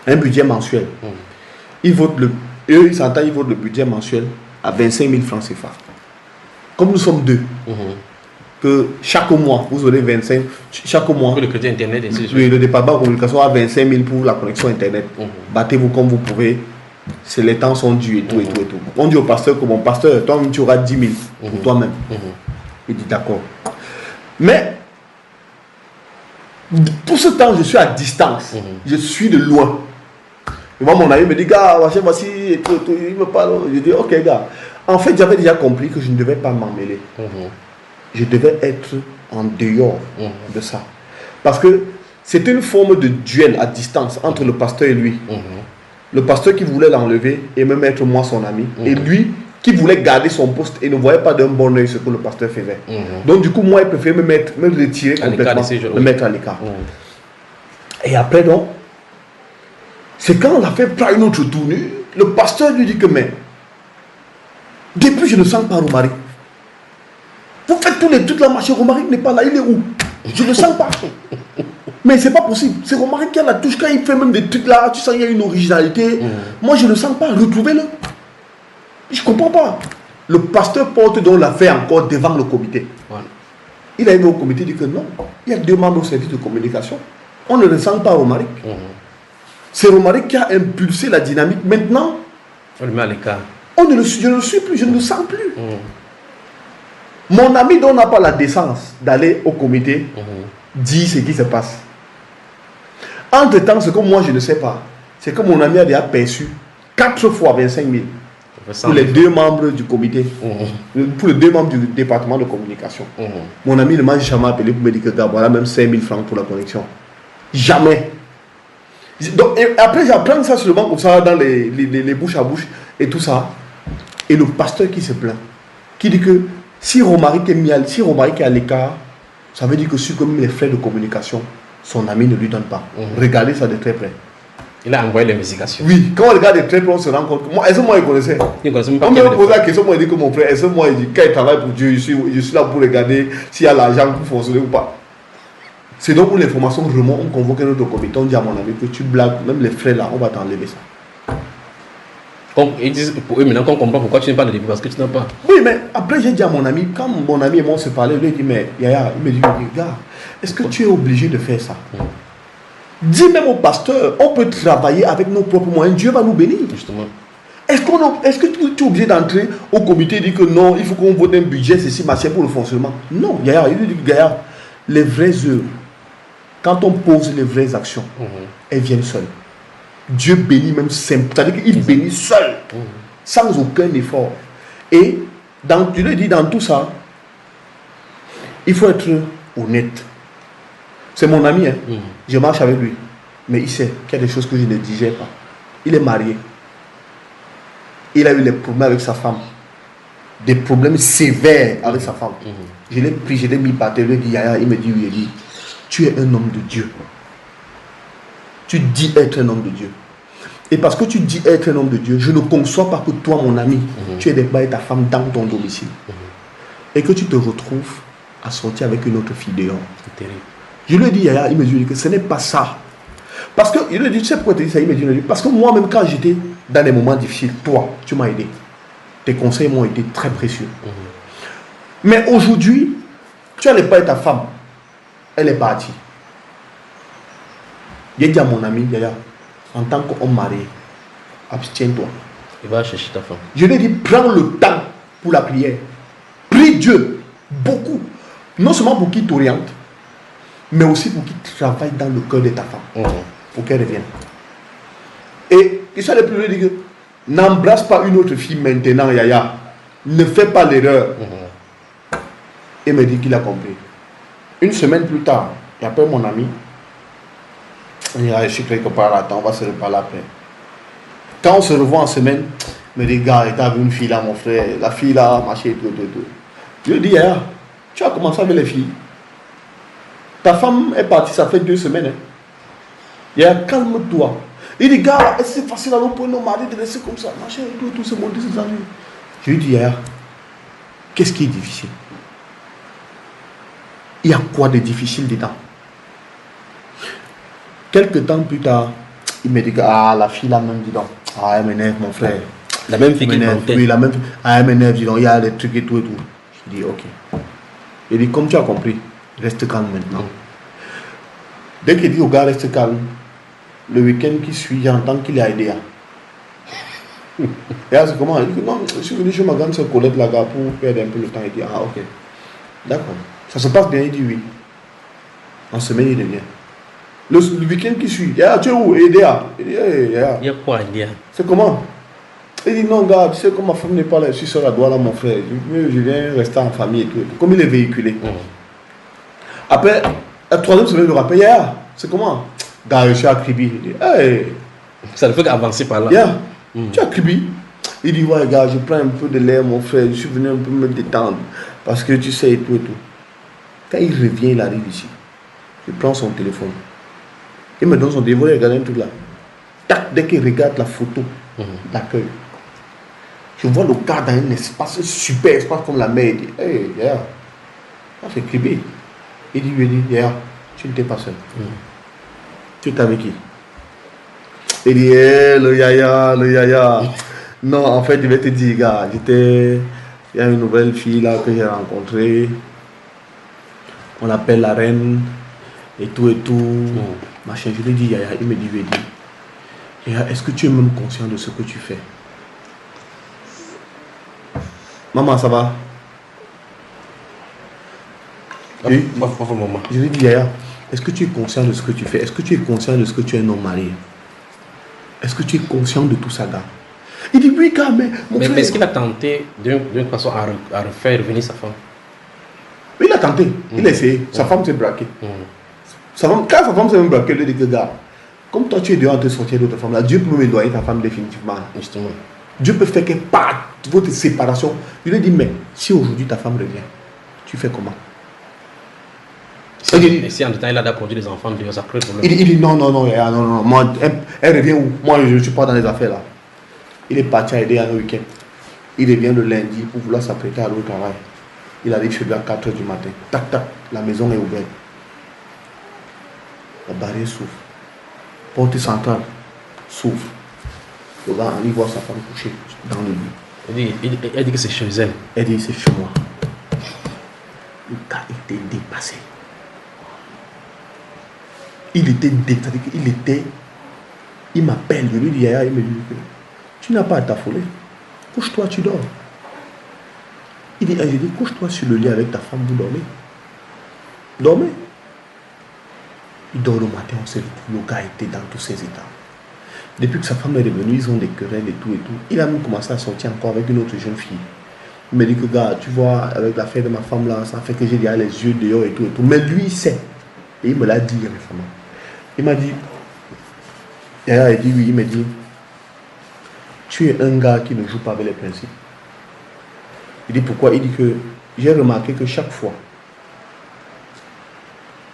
S3: Un budget mensuel. Ils votent ils s'entendent, ils votent le budget mensuel à 25 000 francs CFA. Comme nous sommes deux, que chaque mois, vous aurez 25, chaque mois.
S2: Pour le crédit Internet,
S3: le département de communication a 25 000 pour la connexion Internet. Battez-vous comme vous pouvez. Les temps sont dus et tout. On dit au pasteur que mon pasteur, toi tu auras 10 000 pour toi-même. Il dit d'accord. Mais pour ce temps, je suis à distance. Je suis de loin. Et moi, mon ami me dit, gars, voici, et tout, il me parle. Je dis, ok, gars. En fait, j'avais déjà compris que je ne devais pas m'en mêler. Je devais être en dehors de ça. Parce que c'était une forme de duel à distance entre le pasteur et lui. Le pasteur qui voulait l'enlever et me mettre moi son ami. Et lui qui voulait garder son poste et ne voyait pas d'un bon oeil ce que le pasteur faisait. Donc du coup, moi, il préférait me retirer complètement, me mettre à l'écart. Et après, donc, c'est quand on a fait une autre tournure, le pasteur lui dit que, mais, depuis je ne sens pas Romaric. Vous faites tous les trucs là, machin, Romaric n'est pas là, il est où? Je ne sens pas. Mais c'est pas possible. C'est Romaric qui a la touche, quand il fait même des trucs là, tu sens qu'il y a une originalité. Moi, je ne sens pas, retrouvez-le. Je ne comprends pas. Le pasteur porte donc l'affaire encore devant le comité. Il a arrivé au comité, il dit que non, il y a deux membres au service de communication. On ne ressent pas Romaric. C'est Romaric qui a impulsé la dynamique. Maintenant,
S2: on le met à l'écart.
S3: Je ne le suis plus, je ne le sens plus. Mon ami dont n'a pas la décence d'aller au comité dit ce qui se passe. Entre-temps, ce que moi je ne sais pas, c'est que mon ami a déjà perçu 4 fois 25 000 pour les deux membres du comité, pour les deux membres du département de communication. Mon ami ne m'a jamais appelé pour me dire que voilà même 5 000 francs pour la connexion. Jamais. Donc, et après, j'apprends ça seulement comme ça dans les bouches à bouche et tout ça. Et le pasteur qui se plaint, qui dit que si Romaric est à l'écart, ça veut dire que sur comme les frais de communication, son ami ne lui donne pas. Regardez ça de très près.
S2: Il a envoyé l'investigation.
S3: Oui, quand on regarde de très près, on se rend compte que moi, est-ce que moi il connaissait?
S2: Il connaissait même pas.
S3: On me pose la question, moi il dit que mon frère, est-ce que moi il dit, quand il travaille pour Dieu, je suis là pour regarder s'il y a l'argent pour fonctionner ou pas. C'est donc où l'information remonte, on convoque un autre comité, on dit à mon ami que tu blagues, même les frais là, on va t'enlever ça.
S2: Donc, ils disent pour eux maintenant qu'on comprend pourquoi tu n'es pas de début, parce que tu n'as pas.
S3: Oui, mais après j'ai dit à mon ami, quand mon ami et moi on se parlait, lui il dit, mais Yaya, il me dit, gars, est-ce que tu es obligé de faire ça? Dis même au pasteur, on peut travailler avec nos propres moyens, Dieu va nous bénir.
S2: Justement.
S3: Est-ce que tu es obligé d'entrer au comité et dire que non, il faut qu'on vote un budget, ceci, machin pour le fonctionnement? Non, Yaya, il dit, Yaya, les vraies œuvres, quand on pose les vraies actions, elles viennent seules. Dieu bénit même simple, c'est-à-dire qu'il bénit seul, sans aucun effort. Et tu le dis dans tout ça, il faut être honnête. C'est mon ami, hein. Je marche avec lui, mais il sait qu'il y a des choses que je ne digère pas. Il est marié. il a eu des problèmes avec sa femme. Des problèmes sévères avec sa femme. Je l'ai pris, je l'ai mis par terre, je lui ai dit, Yaya, il me dit, oui, il dit, tu es un homme de Dieu. Tu dis être un homme de Dieu. Et parce que tu dis être un homme de Dieu, je ne conçois pas que toi, mon ami, tu es des avec ta femme dans ton domicile. Et que tu te retrouves à sortir avec une autre fille dehors.
S2: C'est terrible.
S3: Je lui ai dit, Yaya, il me dit que ce n'est pas ça. Parce que, il lui a dit, tu sais pourquoi tu dis ça? Il me dit, parce que moi-même, quand j'étais dans des moments difficiles, toi, tu m'as aidé. Tes conseils m'ont été très précieux. Mais aujourd'hui, tu n'allais pas être ta femme. Elle est partie. J'ai dit à mon ami, Yaya, en tant qu'homme marié, abstiens-toi.
S2: Il va chercher ta femme.
S3: Je lui ai dit, prends le temps pour la prière. Prie Dieu, beaucoup. Non seulement pour qu'il t'oriente, mais aussi pour qu'il travaille dans le cœur de ta femme. Pour qu'elle revienne. Et il s'est plus lui dire, n'embrasse pas une autre fille maintenant, Yaya. Ne fais pas l'erreur. Il me dit qu'il a compris. Une semaine plus tard, il appelle mon ami. Il dit, je suis quelque part, attends, on va se reparler après. Quand on se revoit en semaine, il me dit, gars, tu as vu une fille là, mon frère, la fille là, machin, tout. Je lui dis, Yaya, tu as commencé avec les filles. Ta femme est partie, ça fait 2 semaines. Hein. Yaya, calme-toi. Il dit, gars, c'est facile à nous pour nos maris de laisser comme ça, machin, tout ce monde, ces amis. Je lui dis, Yaya, qu'est-ce qui est difficile? Il y a quoi de difficile dedans? Quelques temps plus tard, il me dit que la fille là même, dis donc, elle m'énerve mon frère.
S2: La même fille qui mentait.
S3: Oui, la même fille. Elle m'énerve, dis donc, il y a des trucs et tout. Je dis ok. Il dit, comme tu as compris, reste calme maintenant. Dès qu'il dit au gars, reste calme, le week-end qui suit, j'entends qu'il a aidé. Et là, c'est comment? Il dit, non, je suis venu chez ma grande soeur Colette là-bas pour perdre un peu le temps. Il dit, ok. D'accord. Ça se passe bien, il dit oui. En semaine, il revient. Le week-end qui suit, tu es où? Edea. Il dit, il
S2: y a quoi, Edea?
S3: C'est comment? Il dit, non, gars, tu sais, comme ma femme n'est pas là, je suis seul à Douala, mon frère. Je viens rester en famille et tout. Comme il est véhiculé. Après, la 3e semaine, il me rappelle, c'est comment? Gars, je suis à Kribi. Il dit, hey.
S2: Ça ne fait qu'avancer par là.
S3: Tu es à Kribi? Il dit, ouais, gars, je prends un peu de l'air, mon frère. Je suis venu un peu me détendre. Parce que tu sais, et tout. Quand il revient, il arrive ici. Il prend son téléphone. Il me donne son téléphone, il regarde un truc là. Tac, dès qu'il regarde la photo d'accueil, je vois le gars dans un espace, un super espace comme la mer. Il dit, hey, c'est Kribi. Il dit, tu n'étais pas seul. Tu étais avec qui? Il dit, le Yaya. Non, en fait, je vais te dire, gars, il y a une nouvelle fille là que j'ai rencontrée. On l'appelle la reine. Et tout. Machin, je lui dis, Yaya, il me dit, Yaya, est-ce que tu es même conscient de ce que tu fais? Maman, ça va?
S2: Maman.
S3: Je lui dis, Yaya, est-ce que tu es conscient de ce que tu fais? Est-ce que tu es conscient de ce que tu es un homme marié? Est-ce que tu es conscient de tout ça, gars? Il dit, oui, gars, mais mon frère...
S2: est-ce qu'il a tenté d'une façon à refaire revenir sa femme?
S3: Oui, il a tenté, il a essayé. Sa femme s'est braquée. Quand sa femme s'est braquée, il lui dit que, gars, comme toi tu es dehors de sortir d'autres femmes là, Dieu peut m'éloigner ta femme définitivement. Justement. Dieu peut faire que par votre séparation, il lui dit, mais si aujourd'hui ta femme revient, tu fais comment?
S2: Et si en temps il a produit des enfants, ça crée problème.
S3: Il dit non, moi, elle revient où? Moi je ne suis pas dans les affaires là. Il est parti à aider un week-end. Il revient le lundi pour vouloir s'apprêter à l'autre travail. Il arrive chez lui à 4h du matin. Tac, la maison est ouverte. La barrière s'ouvre. Porte centrale s'ouvre. Le gars, il voit sa femme couchée dans le lit.
S2: Elle dit que c'est chez elle.
S3: Elle dit c'est chez moi. Le gars était dépassé. Il m'appelle, je lui dis, Yaya, il me dit, tu n'as pas à t'affoler. Couche-toi, tu dors. Je dis, couche-toi sur le lit avec ta femme, vous dormez. Dormez. Il dort le matin, on sait le gars était dans tous ses états. Depuis que sa femme est revenue, ils ont des querelles et tout. Il a même commencé à sortir encore avec une autre jeune fille. Il me dit que, gars, tu vois, avec l'affaire de ma femme là, ça fait que j'ai les yeux dehors et tout. Mais lui, il sait. Et il me l'a dit récemment. Il m'a dit, il dit oui, il me dit, tu es un gars qui ne joue pas avec les principes. Il dit pourquoi? Il dit que j'ai remarqué que chaque fois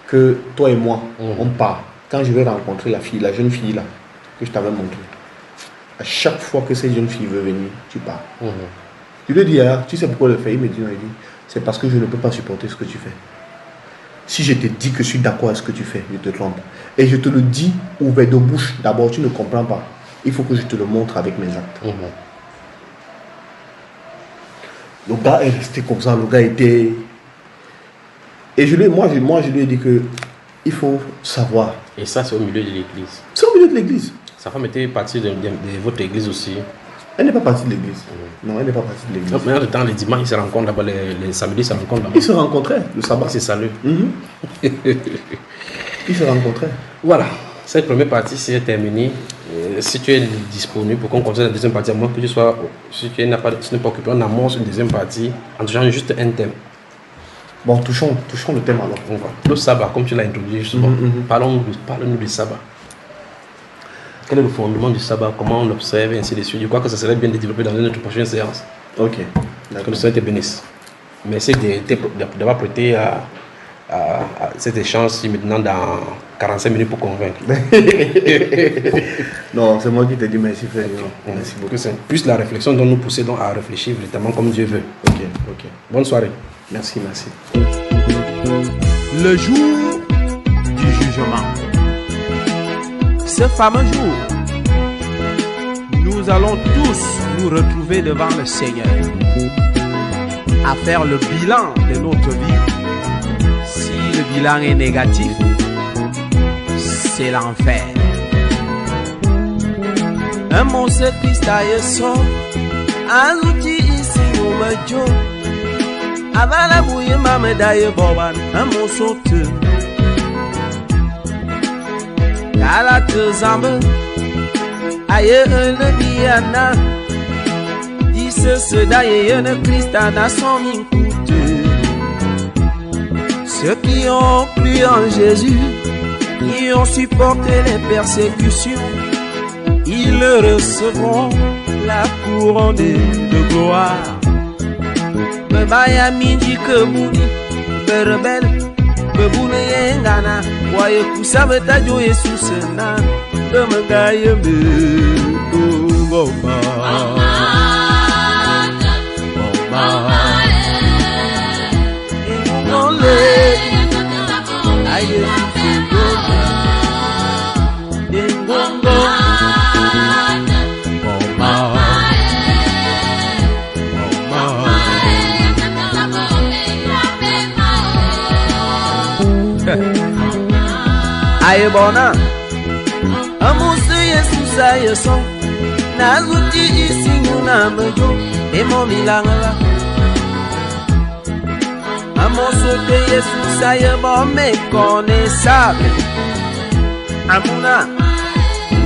S3: que toi et moi, on part, quand je vais rencontrer la jeune fille là, que je t'avais montré, à chaque fois que cette jeune fille veut venir, tu pars. Tu lui dis, tu sais pourquoi le fait? Il me dit, non, il dit, c'est parce que je ne peux pas supporter ce que tu fais. Si je te dis que je suis d'accord avec ce que tu fais, je te trompe. Et je te le dis ouvert de bouche. D'abord, tu ne comprends pas. Il faut que je te le montre avec mes actes. Le gars est resté comme ça. Le gars était... Et moi, je lui ai dit que il faut savoir.
S2: Et ça, c'est au milieu de l'église.
S3: C'est au milieu de l'église.
S2: Sa femme était partie de votre église aussi.
S3: Elle n'est pas partie de l'église. Non, elle n'est pas partie de l'église.
S2: Donc, maintenant, dans les dimanches, ils se rencontrent là-bas, les samedis, ils se rencontrent là-bas.
S3: Ils se rencontraient le sabbat.
S2: C'est salut.
S3: Ils se rencontraient.
S2: Voilà, cette première partie, c'est terminée. Si tu es disponible pour qu'on continue la deuxième partie, à moins que tu sois, si tu n'es pas occupé, on amorce une deuxième partie en touchant juste un thème.
S3: Bon, touchons le thème alors.
S2: Le sabbat, comme tu l'as introduit justement, parlons-nous du sabbat. Quel est le fondement du sabbat? Comment on l'observe et ainsi de suite? Je crois que ça serait bien de développer dans notre prochaine séance.
S3: Ok.
S2: Que le Seigneur te bénisse. Merci d'avoir prêté à cet échange maintenant dans 45 minutes pour convaincre.
S3: Non, c'est moi qui te dis merci frère. Merci beaucoup.
S2: Que c'est plus la réflexion dont nous possédons à réfléchir véritablement comme Dieu veut.
S3: Ok.
S2: Bonne soirée.
S3: Merci.
S4: Le jour du jugement. Ce fameux jour, nous allons tous nous retrouver devant le Seigneur à faire le bilan de notre vie. Si le bilan est négatif, c'est l'enfer. Un monstre Christ a son, un outil ici au majo. Avant la bouille, ma médaille boban, un monstre. Galate zambe, aye le diana, dis ce d'ailleurs ne Christana son mincoute. Ceux qui ont cru en Jésus, qui ont supporté les persécutions, ils recevront la couronne de gloire. Me baya midi que mouni, me rebelle. Bebune yengana, waye kusame tajo Jesus na, demengaye me, bomba, engole, aye engole, engongo, bomba. Aye bona, amuse Jesus aye son, nazuti isingu na mejo, emo milanga. Amose de Jesus aye bon méconnaissable. Amuna,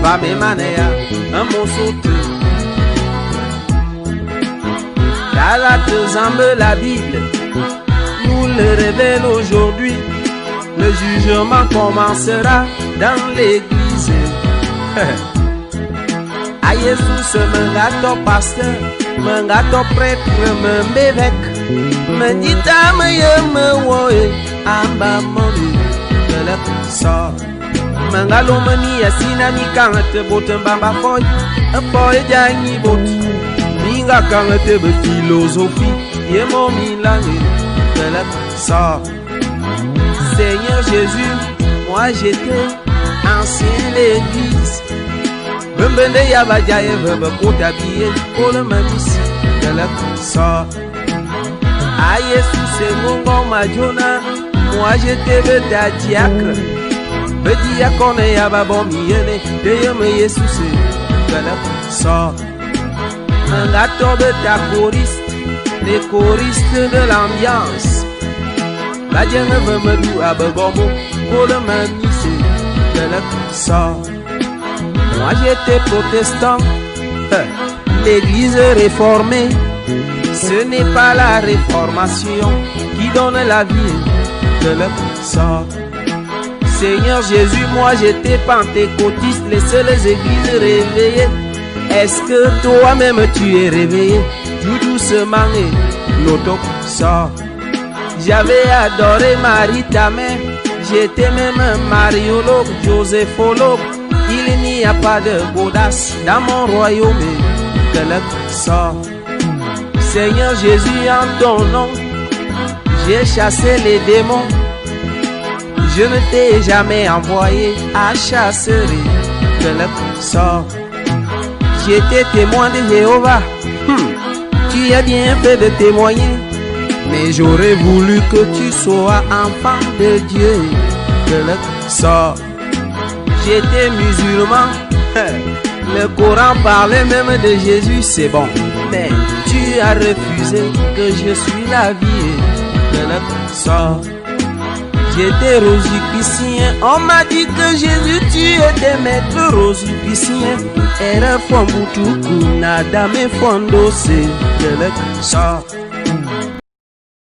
S4: va me maneya, amose te. Galate zambe la Bible, nous le révèle aujourd'hui. Le jugement commencera dans l'église. A Jesus mengato pasteur, mengato prêtre, m'évêque. Me dit à me woye, amba moni, de la sort. Mengalo mani asina mi kangate botem bamba foy, un foy jani bot. Minga kangate be philosophie, yemo milange, de la sort. Seigneur Jésus, moi j'étais ancien l'église. Bembende yabajaye vebe kotabiye pour le mamis de la sort. Ah Jésus c'est mon bon majona, moi j'étais beda diacre. Bediakone yababon miene, de yeme Jésus de la sort. Un gâteau de ta choriste, les choristes de l'ambiance. La Dieu veut me douer à Begomo pour le maniser de la sort. Moi j'étais protestant, l'église réformée. Ce n'est pas la réformation qui donne la vie de la sort. Seigneur Jésus, moi j'étais pentecôtiste, les seules églises réveillées. Est-ce que toi-même tu es réveillé? Tout doucement et l'auto sort. J'avais adoré Marie ta mère. J'étais même mariologue, joséphologue. Il n'y a pas de audace dans mon royaume. Que le sort. Seigneur Jésus, en ton nom, j'ai chassé les démons. Je ne t'ai jamais envoyé à chasser que le sort. J'étais témoin de Jéhovah. Tu as bien fait de témoigner. Mais j'aurais voulu que tu sois enfant de Dieu. Que le sort. J'étais musulman. Le Coran parlait même de Jésus, c'est bon. Mais tu as refusé que je suis la vie. Que le sort. J'étais rosicrucien, on m'a dit que Jésus tu étais maître rosicrucien. Era fombutuku, nada me fondose, que le sort.